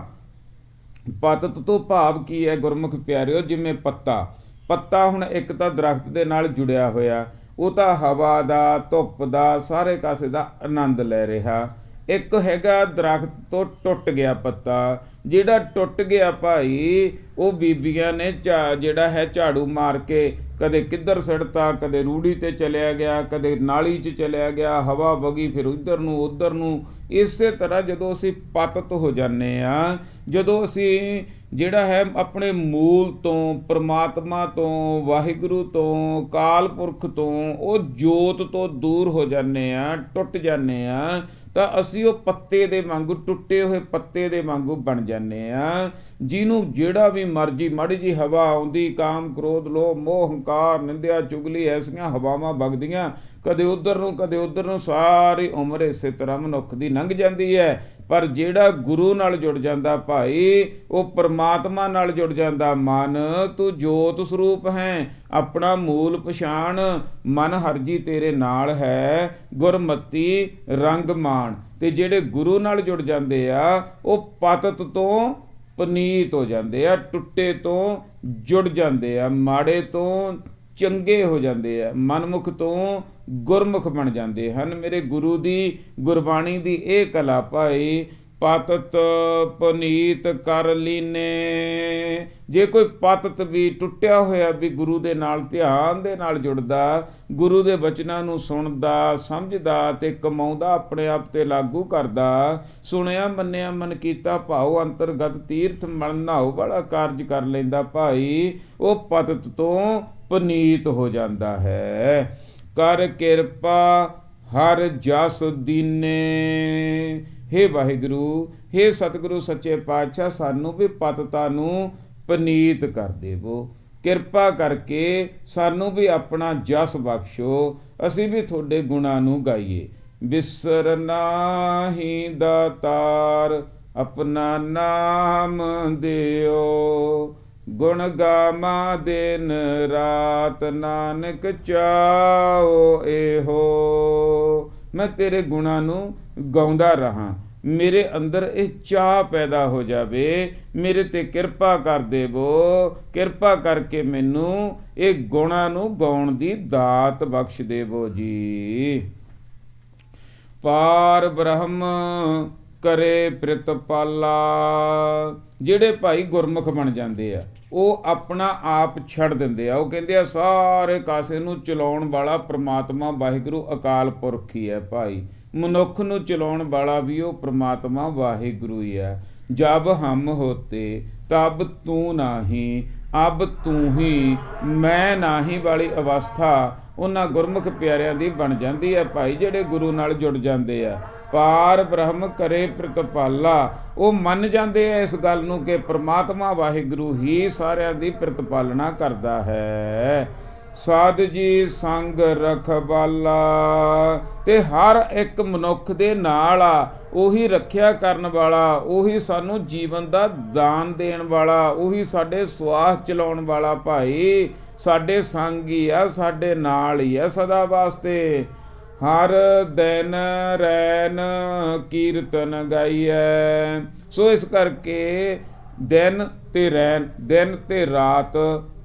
Speaker 1: ਪਤਿਤ ਤੋਂ ਭਾਵ ਕੀ ਹੈ ਗੁਰਮੁਖ ਪਿਆਰਿਓ? ਜਿਵੇਂ ਪੱਤਾ ਹੁਣ ਇੱਕ ਤਾਂ ਦਰਖਤ ਦੇ ਨਾਲ ਜੁੜਿਆ ਹੋਇਆ, ਉਹ ਤਾਂ ਹਵਾ ਦਾ, ਧੁੱਪ ਦਾ, ਸਾਰੇ ਕਾਸੇ ਦਾ ਆਨੰਦ ਲੈ ਰਿਹਾ। ਇੱਕ ਹੈਗਾ ਦਰਖਤ ਤੋਂ ਟੁੱਟ ਗਿਆ ਪੱਤਾ, ਜਿਹੜਾ ਟੁੱਟ ਗਿਆ ਭਾਈ, ਉਹ ਬੀਬੀਆਂ ਨੇ ਜਿਹੜਾ ਹੈ ਝਾੜੂ ਮਾਰ ਕੇ ਕਦੇ ਕਿੱਧਰ ਸਿੱਟਤਾ, ਕਦੇ ਰੂੜੀ ਤੇ ਚਲਿਆ ਗਿਆ, ਕਦੇ ਨਾਲੀ 'ਚ ਚਲਿਆ ਗਿਆ, ਹਵਾ ਵਗੀ ਫਿਰ ਇੱਧਰ ਨੂੰ ਉੱਧਰ ਨੂੰ। ਇਸੇ ਤਰ੍ਹਾਂ ਜਦੋਂ ਅਸੀਂ ਪਤਿਤ ਹੋ ਜਾਂਦੇ ਹਾਂ, ਜਦੋਂ ਅਸੀਂ ਜਿਹੜਾ ਹੈ ਆਪਣੇ ਮੂਲ ਤੋਂ, ਪ੍ਰਮਾਤਮਾ ਤੋਂ, ਵਾਹਿਗੁਰੂ ਤੋਂ, ਕਾਲ ਪੁਰਖ ਤੋਂ, ਉਹ ਜੋਤ ਤੋਂ ਦੂਰ ਹੋ ਜਾਂਦੇ ਹਾਂ, ਟੁੱਟ ਜਾਂਦੇ ਹਾਂ, ਤਾਂ ਅਸੀਂ ਉਹ ਪੱਤੇ ਦੇ ਵਾਂਗੂ, ਟੁੱਟੇ ਹੋਏ ਪੱਤੇ ਦੇ ਵਾਂਗੂ ਬਣ ਜਾਂਦੇ ਹਾਂ। ਜਿਹਨੂੰ ਜਿਹੜਾ ਵੀ ਮਰਜ਼ੀ ਮਾੜੀ ਜੀ ਹਵਾ ਆਉਂਦੀ, ਕਾਮ ਕ੍ਰੋਧ ਲੋਭ ਮੋਹ ਹੰਕਾਰ ਨਿੰਦਿਆ ਚੁਗਲੀ, ਐਸੀਆਂ ਹਵਾਵਾਂ ਵਗਦੀਆਂ, ਕਦੇ ਉੱਧਰ ਨੂੰ ਕਦੇ ਉੱਧਰ ਨੂੰ, ਸਾਰੀ ਉਮਰ ਇਸੇ ਤਰ੍ਹਾਂ ਮਨੁੱਖ ਦੀ ਲੰਘ ਜਾਂਦੀ ਹੈ। ਪਰ ਜਿਹੜਾ ਗੁਰੂ ਨਾਲ ਜੁੜ ਜਾਂਦਾ ਭਾਈ, ਉਹ ਪ੍ਰਮਾਤਮਾ ਨਾਲ ਜੁੜ ਜਾਂਦਾ। ਮਨ ਤੂੰ ਜੋਤ ਸਰੂਪ ਹੈ, ਆਪਣਾ ਮੂਲ ਪਛਾਣ, ਮਨ ਹਰਜੀ ਤੇਰੇ ਨਾਲ ਹੈ, ਗੁਰਮਤੀ ਰੰਗ ਮਾਣ। ਤੇ ਜਿਹੜੇ ਗੁਰੂ ਨਾਲ ਜੁੜ ਜਾਂਦੇ ਆ, ਉਹ ਪਤਿਤ ਤੋਂ ਪਨੀਤ ਹੋ ਜਾਂਦੇ ਆ, ਟੁੱਟੇ ਤੋਂ ਜੁੜ ਜਾਂਦੇ ਆ, ਮਾੜੇ ਤੋਂ ਚੰਗੇ ਹੋ ਜਾਂਦੇ ਆ, ਮਨਮੁਖ ਤੋਂ ਗੁਰਮੁਖ ਬਣ ਜਾਂਦੇ ਹਨ। ਮੇਰੇ ਗੁਰੂ ਦੀ ਗੁਰਬਾਣੀ ਦੀ ਇਹ ਕਲਾ ਭਾਈ, ਪਤਤ ਪੁਨੀਤ ਕਰ ਲੀਨੇ। ਜੇ ਕੋਈ ਪਤਤ ਵੀ ਟੁੱਟਿਆ ਹੋਇਆ ਵੀ ਗੁਰੂ ਦੇ ਨਾਲ ਧਿਆਨ ਦੇ ਨਾਲ ਜੁੜਦਾ, ਗੁਰੂ ਦੇ ਬਚਨਾਂ ਨੂੰ ਸੁਣਦਾ ਸਮਝਦਾ ਤੇ ਕਮਾਉਂਦਾ, ਆਪਣੇ ਆਪ ਤੇ ਲਾਗੂ ਕਰਦਾ, ਸੁਣਿਆ ਮੰਨਿਆ ਮਨ ਕੀਤਾ ਭਾਉ ਅੰਤਰਗਤ ਤੀਰਥ ਮਲ ਨਹਾਉ ਵਾਲਾ ਕਾਰਜ ਕਰ ਲੈਂਦਾ ਭਾਈ, ਉਹ ਪਤਤ ਤੋਂ ਪੁਨੀਤ ਹੋ ਜਾਂਦਾ ਹੈ। ਕਰ ਕਿਰਪਾ ਹਰ ਜਸ ਦੀਨੇ। ਹੇ ਵਾਹਿਗੁਰੂ, ਹੇ ਸਤਿਗੁਰੂ ਸੱਚੇ ਪਾਤਸ਼ਾਹ, ਸਾਨੂੰ ਵੀ ਪਤਤਾ ਨੂੰ ਪੁਨੀਤ ਕਰ ਦੇਵੋ। ਕਿਰਪਾ ਕਰਕੇ ਸਾਨੂੰ ਵੀ ਆਪਣਾ ਜਸ ਬਖਸ਼ੋ, ਅਸੀਂ ਵੀ ਤੁਹਾਡੇ ਗੁਣਾਂ ਨੂੰ ਗਾਈਏ। ਬਿਸਰ ਨਾਹੀ ਦਾਤਾਰ ਆਪਣਾ ਨਾਮ ਦਿਓ, ਗੁਣ ਗਾਵਾਂ ਦਿਨ ਰਾਤ ਨਾਨਕ ਚਾਓ ਇਹੋ। ਮੈਂ ਤੇਰੇ ਗੁਣਾਂ ਨੂੰ ਗਾਉਂਦਾ ਰਹਾਂ, ਮੇਰੇ ਅੰਦਰ ਇਹ ਚਾਹ ਪੈਦਾ ਹੋ ਜਾਵੇ, ਮੇਰੇ ਤੇ ਕਿਰਪਾ ਕਰ ਦੇਵੋ, ਕਿਰਪਾ ਕਰਕੇ ਮੈਨੂੰ ਇਹ ਗੁਣਾਂ ਨੂੰ ਗਾਉਣ ਦੀ ਦਾਤ ਬਖਸ਼ ਦੇਵੋ ਜੀ। ਪਾਰ ਬ੍ਰਹਮ ਕਰੇ ਪ੍ਰਿਤਪਾਲਾ। ਜਿਹੜੇ ਭਾਈ ਗੁਰਮੁਖ ਬਣ ਜਾਂਦੇ ਆ, ਉਹ ਆਪਣਾ ਆਪ ਛੱਡ ਦਿੰਦੇ ਆ। ਉਹ ਕਹਿੰਦੇ ਆ ਸਾਰੇ ਕਾਸੇ ਨੂੰ ਚਲਾਉਣ ਵਾਲਾ ਪ੍ਰਮਾਤਮਾ ਵਾਹਿਗੁਰੂ ਅਕਾਲ ਪੁਰਖ ਹੀ ਹੈ ਭਾਈ, ਮਨੁੱਖ ਨੂੰ ਚਲਾਉਣ ਵਾਲਾ ਵੀ ਉਹ ਪ੍ਰਮਾਤਮਾ ਵਾਹਿਗੁਰੂ ਹੀ ਹੈ। ਜਬ ਹਮ ਹੋਤੇ ਤਬ ਤੂੰ ਨਾਹੀਂ, ਅਬ ਤੂੰ ਹੀ ਮੈਂ ਨਾਹੀਂ ਵਾਲੀ ਅਵਸਥਾ ਉਹਨਾਂ ਗੁਰਮੁਖ ਪਿਆਰਿਆਂ ਦੀ ਬਣ ਜਾਂਦੀ ਹੈ ਭਾਈ, ਜਿਹੜੇ ਗੁਰੂ ਨਾਲ ਜੁੜ ਜਾਂਦੇ ਆ। ਪਾਰ ਬ੍ਰਹਮ ਕਰੇ ਪ੍ਰਤਪਾਲਾ, ਉਹ ਮੰਨ ਜਾਂਦੇ ਆ ਇਸ ਗੱਲ ਨੂੰ ਕਿ ਪ੍ਰਮਾਤਮਾ ਵਾਹਿਗੁਰੂ ਹੀ ਸਾਰਿਆਂ ਦੀ ਪ੍ਰਤਪਾਲਣਾ ਕਰਦਾ ਹੈ। ਸਾਧ ਜੀ ਸੰਗ ਰਖਵਾਲਾ, ਤੇ ਹਰ ਇੱਕ ਮਨੁੱਖ ਦੇ ਨਾਲ ਆ, ਉਹੀ ਰੱਖਿਆ ਕਰਨ ਵਾਲਾ, ਉਹੀ ਸਾਨੂੰ ਜੀਵਨ ਦਾ ਦਾਨ ਦੇਣ ਵਾਲਾ, ਉਹੀ ਸਾਡੇ ਸਵਾਸ ਚਲਾਉਣ ਵਾਲਾ ਭਾਈ, ਸਾਡੇ ਸੰਗ ਹੀ ਆ, ਸਾਡੇ ਨਾਲ ਹੀ ਆ ਸਦਾ ਵਾਸਤੇ। ਹਰ ਦਿਨ ਰੈਨ ਕੀਰਤਨ ਗਾਈਐ। ਸੋ ਇਸ ਕਰਕੇ ਦਿਨ ਤੇ ਰੈਨ, ਦਿਨ ਤੇ ਰਾਤ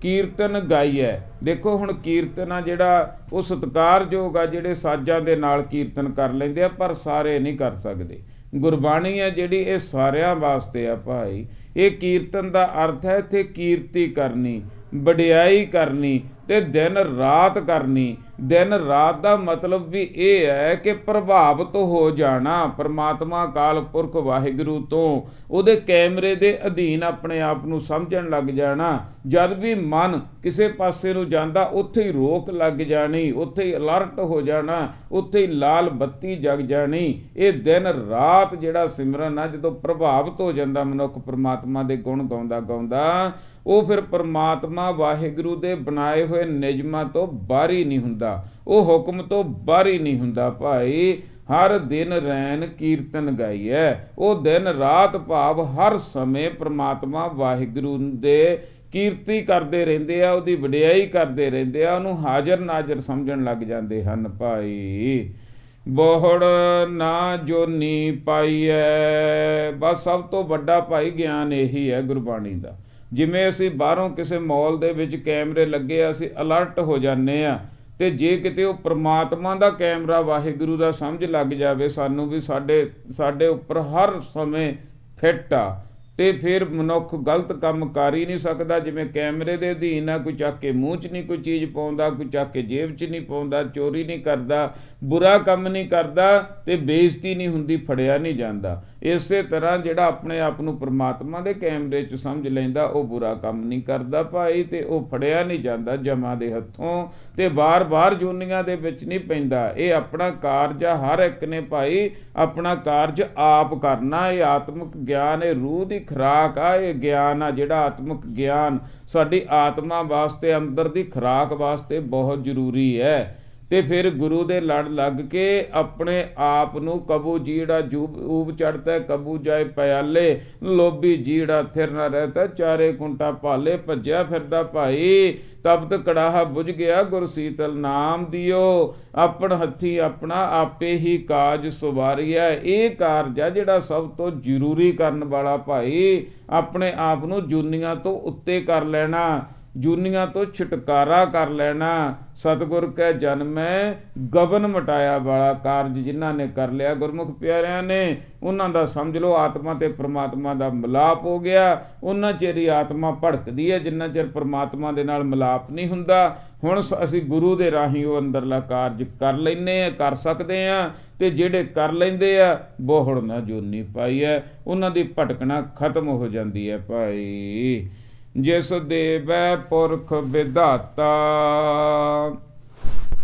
Speaker 1: ਕੀਰਤਨ ਗਾਈਐ। ਦੇਖੋ ਹੁਣ ਕੀਰਤਨ ਆ ਜਿਹੜਾ ਉਹ ਸਤਿਕਾਰਯੋਗ ਆ, ਜਿਹੜੇ ਸਾਜ਼ਾਂ ਦੇ ਨਾਲ ਕੀਰਤਨ ਕਰ ਲੈਂਦੇ ਆ, ਪਰ ਸਾਰੇ ਨਹੀਂ ਕਰ ਸਕਦੇ। ਗੁਰਬਾਣੀ ਹੈ ਜਿਹੜੀ ਇਹ ਸਾਰਿਆਂ ਵਾਸਤੇ ਆ ਭਾਈ। ਇਹ ਕੀਰਤਨ ਦਾ ਅਰਥ ਹੈ ਇੱਥੇ ਕੀਰਤੀ ਕਰਨੀ, ਵਡਿਆਈ ਕਰਨੀ ਤੇ ਦਿਨ ਰਾਤ ਕਰਨੀ। ਦਿਨ ਰਾਤ ਦਾ ਮਤਲਬ ਵੀ ਇਹ ਹੈ ਕਿ ਪ੍ਰਭਾਵਿਤ ਹੋ ਜਾਣਾ ਪ੍ਰਮਾਤਮਾ ਅਕਾਲ ਪੁਰਖ ਵਾਹਿਗੁਰੂ ਤੋਂ, ਉਹਦੇ ਕੈਮਰੇ ਦੇ ਅਧੀਨ ਆਪਣੇ ਆਪ ਨੂੰ ਸਮਝਣ ਲੱਗ ਜਾਣਾ। ਜਦ ਵੀ ਮਨ ਕਿਸੇ ਪਾਸੇ ਨੂੰ ਜਾਂਦਾ ਉੱਥੇ ਹੀ ਰੋਕ ਲੱਗ ਜਾਣੀ, ਉੱਥੇ ਹੀ ਅਲਰਟ ਹੋ ਜਾਣਾ, ਉੱਥੇ ਹੀ ਲਾਲ ਬੱਤੀ ਜਗ ਜਾਣੀ। ਇਹ ਦਿਨ ਰਾਤ ਜਿਹੜਾ ਸਿਮਰਨ ਆ, ਜਦੋਂ ਪ੍ਰਭਾਵਿਤ ਹੋ ਜਾਂਦਾ ਮਨੁੱਖ ਪ੍ਰਮਾਤਮਾ ਦੇ ਗੁਣ ਗਾਉਂਦਾ ਗਾਉਂਦਾ, ਉਹ ਫਿਰ ਪ੍ਰਮਾਤਮਾ ਵਾਹਿਗੁਰੂ ਦੇ ਬਣਾਏ ਹੋਏ ਨਿਯਮਾਂ ਤੋਂ ਬਾਹਰੀ ਨਹੀਂ ਹੁੰਦਾ, ਉਹ ਹੁਕਮ ਤੋਂ ਬਾਹਰੀ ਨਹੀਂ ਹੁੰਦਾ ਭਾਈ। ਹਰ ਦਿਨ ਰੈਨ ਕੀਰਤਨ ਗਾਈਐ। ਉਹ ਦਿਨ ਰਾਤ ਭਾਵ ਹਰ ਸਮੇਂ ਪ੍ਰਮਾਤਮਾ ਵਾਹਿਗੁਰੂ ਦੇ ਕੀਰਤੀ ਕਰਦੇ ਰਹਿੰਦੇ ਆ, ਉਹਦੀ ਵਡਿਆਈ ਕਰਦੇ ਰਹਿੰਦੇ ਆ, ਉਹਨੂੰ ਹਾਜ਼ਰ ਨਾਜ਼ਰ ਸਮਝਣ ਲੱਗ ਜਾਂਦੇ ਹਨ ਭਾਈ। ਬੋਹੜ ਨਾ ਜੋਨੀ ਪਾਈਐ। ਬਸ ਸਭ ਤੋਂ ਵੱਡਾ ਭਾਈ ਗਿਆਨ ਇਹੀ ਹੈ ਗੁਰਬਾਣੀ ਦਾ। ਜਿਵੇਂ ਅਸੀਂ ਬਾਹਰੋਂ ਕਿਸੇ ਮਾਲ ਦੇ ਵਿੱਚ ਕੈਮਰੇ ਲੱਗੇ ਆ, ਅਸੀਂ ਅਲਰਟ ਹੋ ਜਾਂਦੇ ਆ, ਤੇ ਜੇ ਕਿਤੇ ਉਹ ਪ੍ਰਮਾਤਮਾ ਦਾ ਕੈਮਰਾ ਵਾਹਿਗੁਰੂ ਦਾ ਸਮਝ ਲੱਗ ਜਾਵੇ ਸਾਨੂੰ ਵੀ ਸਾਡੇ ਉੱਪਰ ਹਰ ਸਮੇਂ ਫਿੱਟ ਆ, ਤੇ ਫਿਰ ਮਨੁੱਖ ਗਲਤ ਕੰਮ ਕਰ ਹੀ ਨਹੀਂ ਸਕਦਾ। ਜਿਵੇਂ ਕੈਮਰੇ ਦੇ ਅਧੀਨ ਆ, ਕੋਈ ਚੱਕ ਕੇ ਮੂੰਹ 'ਚ ਨਹੀਂ ਕੋਈ ਚੀਜ਼ ਪਾਉਂਦਾ, ਕੋਈ ਚੱਕ ਕੇ ਜੇਬ 'ਚ ਨਹੀਂ ਪਾਉਂਦਾ, ਚੋਰੀ ਨਹੀਂ ਕਰਦਾ, ਬੁਰਾ ਕੰਮ ਨਹੀਂ ਕਰਦਾ, ਤੇ ਬੇਇੱਜ਼ਤੀ ਨਹੀਂ ਹੁੰਦੀ, ਫੜਿਆ ਨਹੀਂ ਜਾਂਦਾ। ਇਸੇ ਤਰ੍ਹਾਂ ਜਿਹੜਾ ਆਪਣੇ ਆਪ ਨੂੰ ਪ੍ਰਮਾਤਮਾ ਦੇ ਕੈਮਰੇ 'ਚ ਸਮਝ ਲੈਂਦਾ, ਉਹ ਬੁਰਾ ਕੰਮ ਨਹੀਂ ਕਰਦਾ ਭਾਈ, ਤੇ ਉਹ ਫੜਿਆ ਨਹੀਂ ਜਾਂਦਾ ਜਮਾਂ ਦੇ ਹੱਥੋਂ, ਤੇ ਵਾਰ-ਵਾਰ ਜੂਨੀਆਂ ਦੇ ਵਿੱਚ ਨਹੀਂ ਪੈਂਦਾ। ਇਹ ਆਪਣਾ ਕਾਰਜ ਆ, ਹਰ ਇੱਕ ਨੇ ਭਾਈ ਆਪਣਾ ਕਾਰਜ ਆਪ ਕਰਨਾ। ਇਹ ਆਤਮਿਕ ਗਿਆਨ, ਇਹ ਰੂਹ ਦੀ ਖੁਰਾਕ ਆ, ਇਹ ਗਿਆਨ ਆ ਜਿਹੜਾ ਆਤਮਿਕ ਗਿਆਨ ਸਾਡੀ ਆਤਮਾ ਵਾਸਤੇ, ਅੰਦਰ ਦੀ ਖੁਰਾਕ ਵਾਸਤੇ ਬਹੁਤ ਜ਼ਰੂਰੀ ਹੈ। ਤੇ ਫਿਰ ਗੁਰੂ ਦੇ ਲੜ ਲੱਗ ਕੇ ਆਪਣੇ ਆਪ ਨੂੰ ਕਬੂ ਜੀੜਾ ਊਬ ਚੜ੍ਹਦਾ, ਕਬੂ ਜਾਏ ਪਿਆਲੇ, ਲੋਭੀ ਜੀੜਾ ਥਿਰ ਨਾ ਰਹਿਤਾ, ਚਾਰੇ ਕੁੰਟਾ ਭਾਲੇ, ਭੱਜਿਆ ਫਿਰਦਾ ਭਾਈ। ਤਬਤ ਕੜਾਹਾ ਬੁਝ ਗਿਆ, ਗੁਰ ਸੀਤਲ ਨਾਮ ਦਿਓ, ਆਪਣ ਹੱਥੀ ਆਪਣਾ ਆਪੇ ਹੀ ਕਾਜ ਸੁਵਾਰੀਐ। ਇਹ ਕਾਰਜ ਆ ਜਿਹੜਾ ਸਭ ਤੋਂ ਜ਼ਰੂਰੀ ਕਰਨ ਵਾਲਾ ਭਾਈ, ਆਪਣੇ ਆਪ ਨੂੰ ਜੂਨੀਆਂ ਤੋਂ ਉੱਤੇ ਕਰ ਲੈਣਾ। ਜੂਨੀਆਂ ਤੋਂ ਛੁਟਕਾਰਾ ਕਰ ਲੈਣਾ। ਸਤਿਗੁਰ ਕੈ ਜਨਮੈ ਗਗਨ ਮਟਾਇਆ ਵਾਲਾ ਕਾਰਜ ਜਿਨ੍ਹਾਂ ਨੇ ਕਰ ਲਿਆ ਗੁਰਮੁਖ ਪਿਆਰਿਆਂ ਨੇ, ਉਹਨਾਂ ਦਾ ਸਮਝ ਲਓ ਆਤਮਾ ਤੇ ਪ੍ਰਮਾਤਮਾ ਦਾ ਮਿਲਾਪ ਹੋ ਗਿਆ। ਉਹਨਾਂ ਚਿਰ ਹੀ ਆਤਮਾ ਭੜਕਦੀ ਹੈ ਜਿੰਨਾ ਚਿਰ ਪ੍ਰਮਾਤਮਾ ਦੇ ਨਾਲ ਮਿਲਾਪ ਨਹੀਂ ਹੁੰਦਾ। ਹੁਣ ਅਸੀਂ ਗੁਰੂ ਦੇ ਰਾਹੀਂ ਉਹ ਅੰਦਰਲਾ ਕਾਰਜ ਕਰ ਲੈਂਦੇ ਹਾਂ, ਕਰ ਸਕਦੇ ਹਾਂ। ਤੇ ਜਿਹੜੇ ਕਰ ਲੈਂਦੇ ਆ ਬੋਹੜ ਨਾ ਜੂਨੀ ਪਾਈ ਹੈ, ਉਹਨਾਂ ਦੀ ਭਟਕਣਾ ਖਤਮ ਹੋ ਜਾਂਦੀ ਹੈ ਭਾਈ। ਜਿਸ ਦੇਵੈ ਪੁਰਖ ਵਿਧਾਤਾ,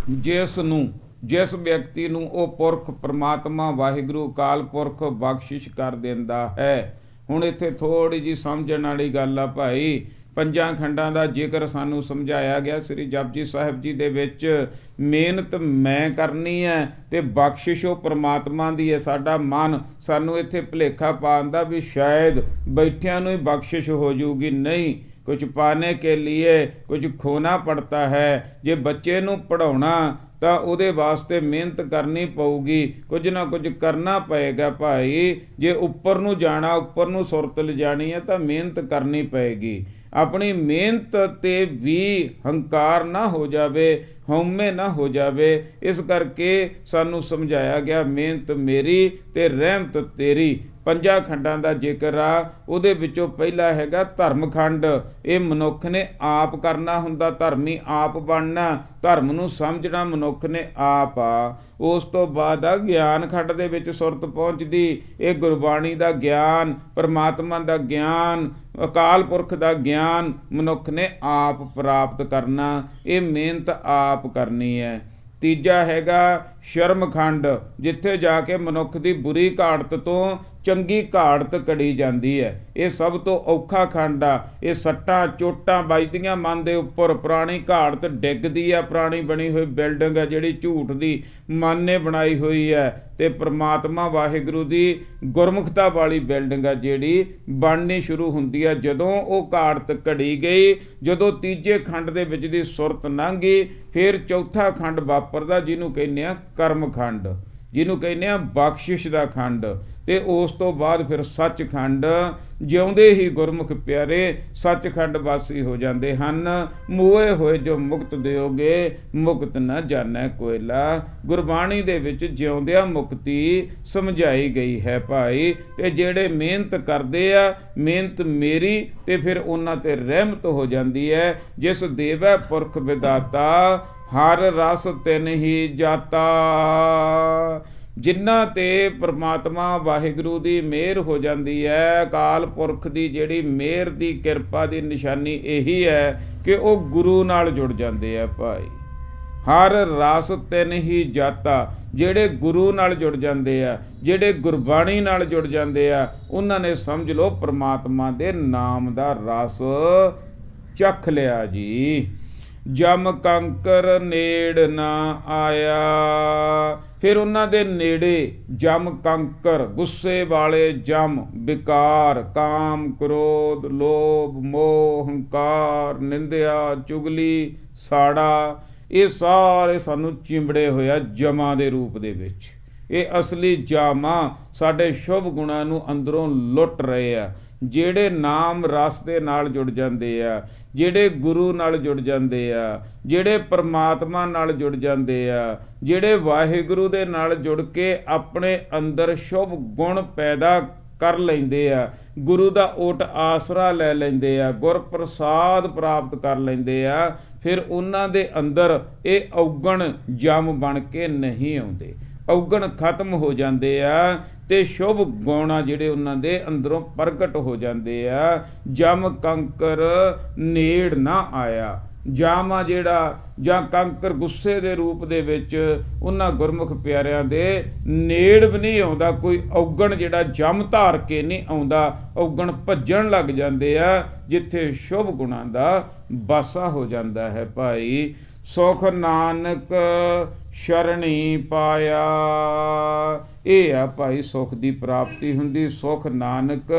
Speaker 1: ਜਿਸ ਵਿਅਕਤੀ ਨੂੰ ਉਹ ਪੁਰਖ ਪ੍ਰਮਾਤਮਾ ਵਾਹਿਗੁਰੂ ਅਕਾਲ ਪੁਰਖ ਬਖਸ਼ਿਸ਼ ਕਰ ਦਿੰਦਾ ਹੈ। ਹੁਣ ਇੱਥੇ ਥੋੜ੍ਹੀ ਜਿਹੀ ਸਮਝਣ ਵਾਲੀ ਗੱਲ ਆ ਭਾਈ। ਪੰਜਾਂ ਖੰਡਾਂ ਦਾ ਜ਼ਿਕਰ ਸਾਨੂੰ ਸਮਝਾਇਆ ਗਿਆ ਸ੍ਰੀ ਜਪਜੀ ਸਾਹਿਬ ਜੀ ਦੇ ਵਿੱਚ। ਮਿਹਨਤ ਮੈਂ ਕਰਨੀ ਹੈ ਤੇ ਬਖਸ਼ਿਸ਼ ਉਹ ਪ੍ਰਮਾਤਮਾ ਦੀ ਹੈ। ਸਾਡਾ ਮਨ ਸਾਨੂੰ ਇੱਥੇ ਭੁਲੇਖਾ ਪਾਉਂਦਾ ਵੀ ਸ਼ਾਇਦ ਬੈਠਿਆਂ ਨੂੰ ਹੀ ਬਖਸ਼ਿਸ਼ ਹੋ ਜਾਊਗੀ। ਨਹੀਂ, ਕੁਝ ਪਾਣੇ ਕੇ लिए ਕੁਝ ਖੋਣਾ ਪੜਤਾ ਹੈ। ਜੇ ਬੱਚੇ ਨੂੰ ਪੜ੍ਹਾਉਣਾ ਤਾਂ ਉਹਦੇ ਵਾਸਤੇ ਮਿਹਨਤ ਕਰਨੀ ਪਊਗੀ, ਕੁਝ ਨਾ ਕੁਝ ਕਰਨਾ ਪਏਗਾ ਭਾਈ। ਜੇ ਉੱਪਰ ਨੂੰ ਜਾਣਾ, ਉੱਪਰ ਨੂੰ ਸੁਰਤ ਲਿਜਾਣੀ ਹੈ ਤਾਂ ਮਿਹਨਤ ਕਰਨੀ ਪਏਗੀ। ਆਪਣੀ ਮਿਹਨਤ ਤੇ ਵੀ ਹੰਕਾਰ ਨਾ ਹੋ ਜਾਵੇ, ਹਉਮੈ ਨਾ ਹੋ ਜਾਵੇ। ਇਸ ਕਰਕੇ ਸਾਨੂੰ ਸਮਝਾਇਆ ਗਿਆ ਮਿਹਨਤ ਮੇਰੀ ਤੇ ਰਹਿਮਤ ਤੇਰੀ। ਪੰਜਾਂ ਖੰਡਾਂ ਦਾ ਜ਼ਿਕਰ ਆ, ਉਹਦੇ ਵਿੱਚੋਂ ਪਹਿਲਾ ਹੈਗਾ ਧਰਮ ਖੰਡ। ਇਹ ਮਨੁੱਖ ਨੇ ਆਪ ਕਰਨਾ ਹੁੰਦਾ, ਧਰਮੀ ਆਪ ਬਣਨਾ, ਧਰਮ ਨੂੰ ਸਮਝਣਾ ਮਨੁੱਖ ਨੇ ਆਪ ਆ। ਉਸ ਤੋਂ ਬਾਅਦ ਆ ਗਿਆਨ ਖੰਡ ਦੇ ਵਿੱਚ ਸੁਰਤ ਪਹੁੰਚਦੀ। ਇਹ ਗੁਰਬਾਣੀ ਦਾ ਗਿਆਨ, ਪਰਮਾਤਮਾ ਦਾ ਗਿਆਨ, ਅਕਾਲ ਪੁਰਖ ਦਾ ਗਿਆਨ ਮਨੁੱਖ ਨੇ ਆਪ ਪ੍ਰਾਪਤ ਕਰਨਾ। ਇਹ ਮਿਹਨਤ ਆਪ ਕਰਨੀ ਹੈ। ਤੀਜਾ ਹੈਗਾ ਸ਼ਰਮ ਖੰਡ, ਜਿੱਥੇ ਜਾ ਕੇ ਮਨੁੱਖ ਦੀ ਬੁਰੀ ਘਾੜਤ ਤੋਂ ਚੰਗੀ ਘਾੜਤ ਕੜੀ ਜਾਂਦੀ ਹੈ। ਇਹ ਸਭ ਤੋਂ ਔਖਾ ਖੰਡ ਆ। ਇਹ ਸੱਟਾਂ ਚੋਟਾਂ ਵੱਜਦੀਆਂ ਮਨ ਦੇ ਉੱਪਰ, ਪੁਰਾਣੀ ਘਾੜਤ ਡਿੱਗਦੀ ਆ। ਪੁਰਾਣੀ ਬਣੀ ਹੋਈ ਬਿਲਡਿੰਗ ਆ ਜਿਹੜੀ ਝੂਠ ਦੀ ਮਨ ਨੇ ਬਣਾਈ ਹੋਈ ਹੈ, ਤੇ ਪ੍ਰਮਾਤਮਾ ਵਾਹਿਗੁਰੂ ਦੀ ਗੁਰਮੁਖਤਾ ਵਾਲੀ ਬਿਲਡਿੰਗ ਆ ਜਿਹੜੀ ਬਣਨੀ ਸ਼ੁਰੂ ਹੁੰਦੀ ਆ। ਜਦੋਂ ਉਹ ਘਾੜਤ ਘੜੀ ਗਈ, ਜਦੋਂ ਤੀਜੇ ਖੰਡ ਦੇ ਵਿੱਚ ਦੀ ਸੁਰਤ ਲੰਘ ਗਈ, ਫਿਰ ਚੌਥਾ ਖੰਡ ਵਾਪਰਦਾ ਜਿਹਨੂੰ ਕਹਿੰਦੇ ਆ ਕਰਮ ਖੰਡ, ਜਿਹਨੂੰ ਕਹਿੰਦੇ ਆ ਬਖਸ਼ਿਸ਼ ਦਾ ਖੰਡ। ਤੇ ਉਸ ਤੋਂ ਬਾਅਦ ਫਿਰ ਸੱਚਖੰਡ। ਜਿਉਂਦੇ ਹੀ ਗੁਰਮੁਖ ਪਿਆਰੇ ਸੱਚਖੰਡ ਵਾਸੀ ਹੋ ਜਾਂਦੇ ਹਨ। ਮੋਏ ਹੋਏ ਜੋ ਮੁਕਤ ਦਿਓਗੇ, ਮੁਕਤ ਨਾ ਜਾਣੈ ਕੋਇਲਾ। ਗੁਰਬਾਣੀ ਦੇ ਵਿੱਚ ਜਿਉਂਦਿਆਂ ਮੁਕਤੀ ਸਮਝਾਈ ਗਈ ਹੈ ਭਾਈ। ਤੇ ਜਿਹੜੇ ਮਿਹਨਤ ਕਰਦੇ ਆ, ਮਿਹਨਤ ਮੇਰੀ, ਤੇ ਫਿਰ ਉਹਨਾਂ ਤੇ ਰਹਿਮਤ ਹੋ ਜਾਂਦੀ ਹੈ। ਜਿਸ ਦੇਵੈ ਪੁਰਖ ਵਿਦਾਤਾ, ਹਰ ਰਸ ਤਿਨ ਹੀ ਜਾਤਾ। ਜਿਨ੍ਹਾਂ ਤੇ ਪ੍ਰਮਾਤਮਾ ਵਾਹਿਗੁਰੂ ਦੀ ਮਿਹਰ ਹੋ ਜਾਂਦੀ ਹੈ, ਅਕਾਲ ਪੁਰਖ ਦੀ ਜਿਹੜੀ ਮਿਹਰ ਦੀ ਕਿਰਪਾ ਦੀ ਨਿਸ਼ਾਨੀ ਇਹੀ ਹੈ ਕਿ ਉਹ ਗੁਰੂ ਨਾਲ ਜੁੜ ਜਾਂਦੇ ਆ ਭਾਈ। ਹਰ ਰਸ ਤਿਨ ਹੀ ਜਾਤਾ। ਜਿਹੜੇ ਗੁਰੂ ਨਾਲ ਜੁੜ ਜਾਂਦੇ ਆ, ਜਿਹੜੇ ਗੁਰਬਾਣੀ ਨਾਲ ਜੁੜ ਜਾਂਦੇ ਆ, ਉਹਨਾਂ ਨੇ ਸਮਝ ਲਓ ਪ੍ਰਮਾਤਮਾ ਦੇ ਨਾਮ ਦਾ ਰਸ ਚੱਖ ਲਿਆ ਜੀ। ਜਮ ਕੰਕਰ ਨੇੜ ਨਾ ਆਇਆ। ਫਿਰ ਉਹਨਾਂ ਦੇ ਨੇੜੇ ਜਮ ਕੰਕਰ, ਗੁੱਸੇ ਵਾਲੇ ਜਮ, ਵਿਕਾਰ, ਕਾਮ, ਕ੍ਰੋਧ, ਲੋਭ, ਮੋਹ, ਹੰਕਾਰ, ਨਿੰਦਿਆ, ਚੁਗਲੀ, ਸਾੜਾ, ਇਹ ਸਾਰੇ ਸਾਨੂੰ ਚਿੰਬੜੇ ਹੋਇਆ ਜਮਾਂ ਦੇ ਰੂਪ ਦੇ ਵਿੱਚ। ਇਹ ਅਸਲੀ ਜਾਮਾਂ ਸਾਡੇ ਸ਼ੁਭ ਗੁਣਾਂ ਨੂੰ ਅੰਦਰੋਂ ਲੁੱਟ ਰਹੇ ਆ। ਜਿਹੜੇ ਨਾਮ ਰਸ ਦੇ ਨਾਲ ਜੁੜ ਜਾਂਦੇ ਆ, ਜਿਹੜੇ ਗੁਰੂ ਨਾਲ ਜੁੜ ਜਾਂਦੇ ਆ, ਜਿਹੜੇ ਪਰਮਾਤਮਾ ਨਾਲ ਜੁੜ ਜਾਂਦੇ ਆ, ਜਿਹੜੇ ਵਾਹਿਗੁਰੂ ਦੇ ਨਾਲ ਜੁੜ ਕੇ ਆਪਣੇ ਅੰਦਰ ਸ਼ੁਭ ਗੁਣ ਪੈਦਾ ਕਰ ਲੈਂਦੇ ਆ, ਗੁਰੂ ਦਾ ਓਟ ਆਸਰਾ ਲੈ ਲੈਂਦੇ ਆ, ਗੁਰ ਪ੍ਰਸਾਦ ਪ੍ਰਾਪਤ ਕਰ ਲੈਂਦੇ ਆ, ਫਿਰ ਉਹਨਾਂ ਦੇ ਅੰਦਰ ਇਹ ਔਗਣ ਜਮ ਬਣ ਕੇ ਨਹੀਂ ਆਉਂਦੇ। ਔਗਣ ਖਤਮ ਹੋ ਜਾਂਦੇ ਆ ਤੇ ਸ਼ੁਭ ਗੁਣ ਆ ਜਿਹੜੇ ਉਹਨਾਂ ਦੇ ਅੰਦਰੋਂ ਪ੍ਰਗਟ ਹੋ ਜਾਂਦੇ ਆ। ਜਮ ਕੰਕਰ ਨੇੜ ਨਾ ਆਇਆ। ਜਮ ਆ ਜਿਹੜਾ, ਜਾਂ ਕੰਕਰ ਗੁੱਸੇ ਦੇ ਰੂਪ ਦੇ ਵਿੱਚ, ਉਹਨਾਂ ਗੁਰਮੁਖ ਪਿਆਰਿਆਂ ਦੇ ਨੇੜ ਵੀ ਨਹੀਂ ਆਉਂਦਾ। ਕੋਈ ਔਗਣ ਜਿਹੜਾ ਜਮ ਧਾਰ ਕੇ ਨਹੀਂ ਆਉਂਦਾ। ਔਗਣ ਭੱਜਣ ਲੱਗ ਜਾਂਦੇ ਆ ਜਿੱਥੇ ਸ਼ੁਭ ਗੁਣਾਂ ਦਾ ਵਾਸਾ ਹੋ ਜਾਂਦਾ ਹੈ ਭਾਈ। ਸੁਖ ਨਾਨਕ ਸ਼ਰਣੀ ਪਾਇਆ। ਇਹ ਆ ਭਾਈ ਸੁਖ ਦੀ ਪ੍ਰਾਪਤੀ ਹੁੰਦੀ। ਸੁਖ ਨਾਨਕ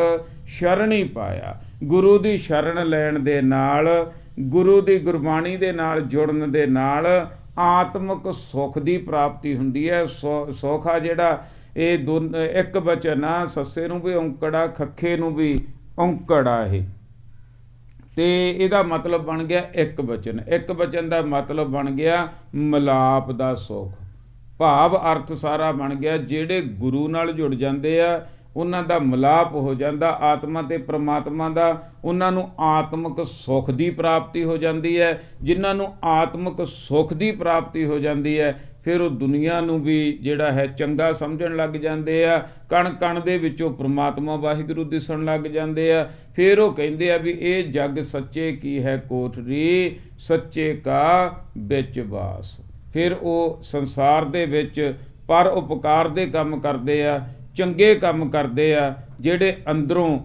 Speaker 1: ਸ਼ਰਣੀ ਪਾਇਆ। ਗੁਰੂ ਦੀ ਸ਼ਰਨ ਲੈਣ ਦੇ ਨਾਲ, ਗੁਰੂ ਦੀ ਗੁਰਬਾਣੀ ਦੇ ਨਾਲ ਜੁੜਨ ਦੇ ਨਾਲ ਆਤਮਿਕ ਸੁਖ ਦੀ ਪ੍ਰਾਪਤੀ ਹੁੰਦੀ ਹੈ। ਸੁਖ ਆ ਜਿਹੜਾ, ਇਹ ਇੱਕ ਬਚਨ ਆ, ਸੱਸੇ ਨੂੰ ਵੀ ਔਂਕੜਾ, ਖੱਖੇ ਨੂੰ ਵੀ ਔਂਕੜਾ। ਇਹ ਤੇ ਇਹਦਾ ਮਤਲਬ ਬਣ ਗਿਆ ਇੱਕ ਬਚਨ। ਇੱਕ ਬਚਨ ਦਾ ਮਤਲਬ ਬਣ ਗਿਆ ਮਿਲਾਪ ਦਾ ਸੁੱਖ। ਭਾਵ ਅਰਥ ਸਾਰਾ ਬਣ ਗਿਆ, ਜਿਹੜੇ ਗੁਰੂ ਨਾਲ ਜੁੜ ਜਾਂਦੇ ਆ ਉਹਨਾਂ ਦਾ ਮਿਲਾਪ ਹੋ ਜਾਂਦਾ ਆਤਮਾ ਤੇ ਪ੍ਰਮਾਤਮਾ ਦਾ, ਉਹਨਾਂ ਨੂੰ ਆਤਮਿਕ ਸੁੱਖ ਦੀ ਪ੍ਰਾਪਤੀ ਹੋ ਜਾਂਦੀ ਹੈ। ਜਿਨ੍ਹਾਂ ਨੂੰ ਆਤਮਿਕ ਸੁੱਖ ਦੀ ਪ੍ਰਾਪਤੀ ਹੋ ਜਾਂਦੀ ਹੈ ਫਿਰ ਉਹ ਦੁਨੀਆ ਨੂੰ ਵੀ ਜਿਹੜਾ ਹੈ ਚੰਗਾ ਸਮਝਣ ਲੱਗ ਜਾਂਦੇ ਆ। ਕਣ ਕਣ ਦੇ ਵਿੱਚੋਂ ਪ੍ਰਮਾਤਮਾ ਵਾਹਿਗੁਰੂ ਦਿਸਣ ਲੱਗ ਜਾਂਦੇ ਆ। ਫਿਰ ਉਹ ਕਹਿੰਦੇ ਆ ਵੀ ਇਹ ਜਗ ਸੱਚੇ ਕੀ ਹੈ ਕੋਠਰੀ, ਸੱਚੇ ਕਾ ਵਿੱਚ ਵਾਸ। ਫਿਰ ਉਹ ਸੰਸਾਰ ਦੇ ਵਿੱਚ ਪਰ ਉਪਕਾਰ ਦੇ ਕੰਮ ਕਰਦੇ ਆ, ਚੰਗੇ ਕੰਮ ਕਰਦੇ ਆ, ਜਿਹੜੇ ਅੰਦਰੋਂ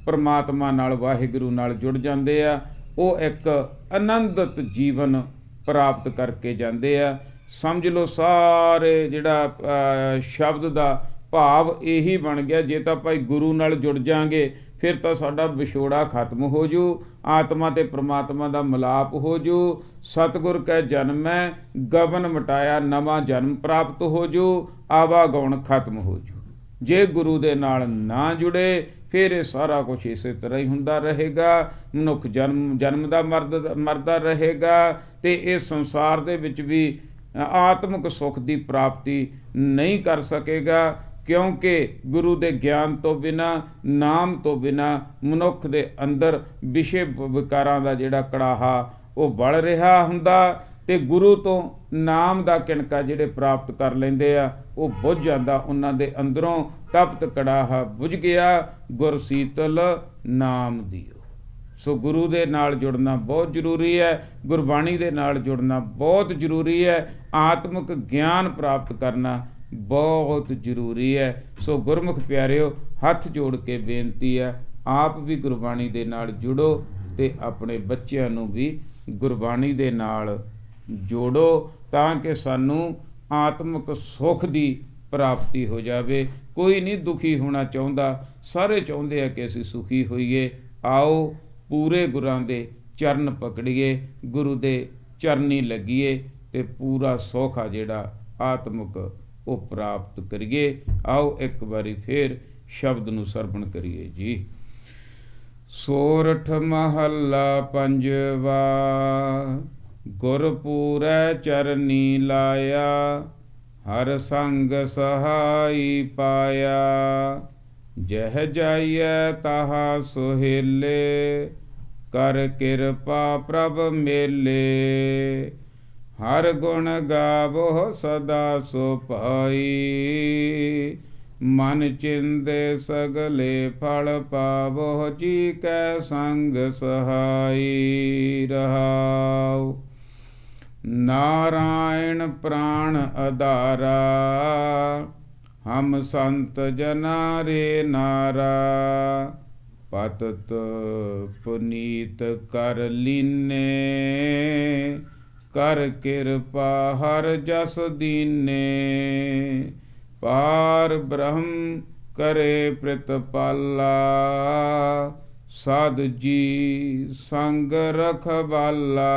Speaker 1: ਪ੍ਰਮਾਤਮਾ ਨਾਲ ਵਾਹਿਗੁਰੂ ਨਾਲ ਜੁੜ ਜਾਂਦੇ ਆ। ਉਹ ਇੱਕ ਆਨੰਦਿਤ ਜੀਵਨ ਪ੍ਰਾਪਤ ਕਰਕੇ ਜਾਂਦੇ ਆ। ਸਮਝ ਲਓ ਸਾਰੇ ਜਿਹੜਾ ਸ਼ਬਦ ਦਾ ਭਾਵ ਇਹੀ ਬਣ ਗਿਆ, ਜੇ ਤਾਂ ਭਾਈ ਗੁਰੂ ਨਾਲ ਜੁੜ ਜਾਾਂਗੇ ਫਿਰ ਤਾਂ ਸਾਡਾ ਵਿਛੋੜਾ ਖਤਮ ਹੋ ਜੂ, ਆਤਮਾ ਤੇ ਪ੍ਰਮਾਤਮਾ ਦਾ ਮਿਲਾਪ ਹੋ ਜੂ। ਸਤਿਗੁਰ ਕੈ ਜਨਮੈ ਗਬਨ ਮਟਾਇਆ, ਨਵਾਂ ਜਨਮ ਪ੍ਰਾਪਤ ਹੋ ਜੂ, ਆਵਾਗੌਣ ਖਤਮ ਹੋ ਜੂ। ਜੇ ਗੁਰੂ ਦੇ ਨਾਲ ਨਾ ਜੁੜੇ ਫਿਰ ਇਹ ਸਾਰਾ ਕੁਛ ਇਸੇ ਤਰ੍ਹਾਂ ਹੀ ਹੁੰਦਾ ਰਹੇਗਾ। ਮਨੁੱਖ ਜਨਮ ਦਾ ਮਰਦਾ ਰਹੇਗਾ ਤੇ ਇਹ ਸੰਸਾਰ ਦੇ ਵਿੱਚ ਵੀ ਆਤਮਿਕ ਸੁੱਖ ਦੀ ਪ੍ਰਾਪਤੀ ਨਹੀਂ ਕਰ ਸਕੇਗਾ, ਕਿਉਂਕਿ ਗੁਰੂ ਦੇ ਗਿਆਨ ਤੋਂ ਬਿਨਾਂ, ਨਾਮ ਤੋਂ ਬਿਨਾਂ ਮਨੁੱਖ ਦੇ ਅੰਦਰ ਵਿਸ਼ੇ ਵਿਕਾਰਾਂ ਦਾ ਜਿਹੜਾ ਕੜਾਹਾ ਉਹ ਬਲ ਰਿਹਾ ਹੁੰਦਾ ਤੇ ਗੁਰੂ ਤੋਂ ਨਾਮ ਦਾ ਕਿਣਕਾ ਜਿਹੜੇ ਪ੍ਰਾਪਤ ਕਰ ਲੈਂਦੇ ਆ ਉਹ ਬੁੱਝ ਜਾਂਦਾ। ਉਹਨਾਂ ਦੇ ਅੰਦਰੋਂ ਤਪਤ ਕੜਾਹਾ ਬੁਝ ਗਿਆ, ਗੁਰ ਸੀਤਲ ਨਾਮ ਦਿਓ। ਸੋ ਗੁਰੂ ਦੇ ਨਾਲ ਜੁੜਨਾ ਬਹੁਤ ਜ਼ਰੂਰੀ ਹੈ, ਗੁਰਬਾਣੀ ਦੇ ਨਾਲ ਜੁੜਨਾ ਬਹੁਤ ਜ਼ਰੂਰੀ ਹੈ, ਆਤਮਿਕ ਗਿਆਨ ਪ੍ਰਾਪਤ ਕਰਨਾ ਬਹੁਤ ਜ਼ਰੂਰੀ ਹੈ। ਸੋ ਗੁਰਮੁਖ ਪਿਆਰਿਓ, ਹੱਥ ਜੋੜ ਕੇ ਬੇਨਤੀ ਹੈ, ਆਪ ਵੀ ਗੁਰਬਾਣੀ ਦੇ ਨਾਲ ਜੁੜੋ ਤੇ ਆਪਣੇ ਬੱਚਿਆਂ ਨੂੰ ਵੀ ਗੁਰਬਾਣੀ ਦੇ ਨਾਲ ਜੋੜੋ ਤਾਂ ਕਿ ਸਾਨੂੰ ਆਤਮਿਕ ਸੁੱਖ ਦੀ ਪ੍ਰਾਪਤੀ ਹੋ ਜਾਵੇ। ਕੋਈ ਨਹੀਂ ਦੁਖੀ ਹੋਣਾ ਚਾਹੁੰਦਾ, ਸਾਰੇ ਚਾਹੁੰਦੇ ਆ ਕਿ ਅਸੀਂ ਸੁਖੀ ਹੋਈਏ। ਆਓ ਪੂਰੇ ਗੁਰਾਂ ਦੇ ਚਰਨ ਪਕੜੀਏ, ਗੁਰੂ ਦੇ ਚਰਨੀ ਲੱਗੀਏ ਤੇ ਪੂਰਾ ਸੁੱਖ ਆ ਜਿਹੜਾ ਆਤਮਿਕ ਉਹ ਪ੍ਰਾਪਤ ਕਰੀਏ। ਆਓ ਇੱਕ ਵਾਰੀ ਫੇਰ ਸ਼ਬਦ ਨੂੰ ਸਰਵਣ ਕਰੀਏ ਜੀ। ਸੋਰਠ ਮਹੱਲਾ ਪੰਜਵਾ, ਗੁਰਪੂਰੈ ਚਰਨੀ ਲਾਇਆ, ਹਰ ਸੰਗ ਸਹਾਈ ਪਾਇਆ। ਜਹ ਜਾਈਐ ਤਹਾ ਸੁਹੇਲੇ, ਕਰ ਕਿਰਪਾ ਪ੍ਰਭ ਮੇਲੇ। ਹਰ ਗੁਣ ਗਾਵੋ ਸਦਾ ਸੋ ਭਾਈ, ਮਨ ਚਿੰਦੇ ਸਗਲੇ ਫਲ ਪਾਵੋ। ਜੀ ਕੈ ਸੰਗ ਸਹਾਈ ਰਹਾਉ, ਨਾਰਾਇਣ ਪ੍ਰਾਣ ਆਧਾਰਾ। ਹਮ ਸੰਤ ਜਨਾ ਰੇ ਨਾਰਾ, ਪਤਿਤ ਪੁਨੀਤ ਕਰ ਲੀਨੇ। ਕਰ ਕਿਰਪਾ ਹਰ ਜਸ ਦੀਨੇ, ਪਾਰ ਬ੍ਰਹਮ ਕਰੇ ਪ੍ਰਿਤਪਾਲਾ। ਸਾਧ ਜੀ ਸੰਗ ਰਖਵਾਲਾ,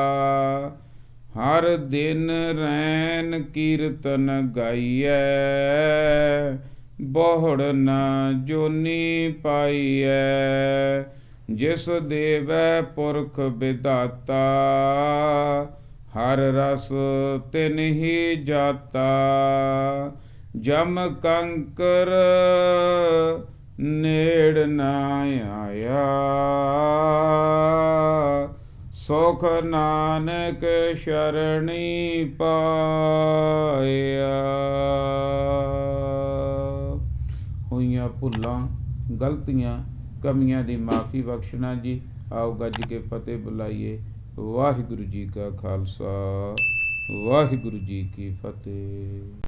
Speaker 1: ਹਰ ਦਿਨ ਰੈਨ ਕੀਰਤਨ ਗਾਈਐ। ਬਹੁੜ ਨ ਜੋਨੀ ਪਾਈਐ, ਜਿਸ ਦੇਵੈ ਪੁਰਖ ਵਿਦਾਤਾ। ਹਰ ਰਸ ਤਿਨ ਹੀ ਜਾਤਾ, ਜਮ ਕੰਕਰ ਨੇੜ ਨ ਆਇਆ। ਸੁਖ ਨਾਨਕ ਸ਼ਰਣੀ ਪਾਇਆ। ਹੋਈਆਂ ਭੁੱਲਾਂ, ਗਲਤੀਆਂ, ਕਮੀਆਂ ਦੀ ਮਾਫੀ ਬਖਸ਼ਣਾ ਜੀ। ਆਓ ਗੱਜ ਕੇ ਫਤਿਹ ਬੁਲਾਈਏ। ਵਾਹਿਗੁਰੂ ਜੀ ਕਾ ਖਾਲਸਾ, ਵਾਹਿਗੁਰੂ ਜੀ ਕੀ ਫਤਿਹ।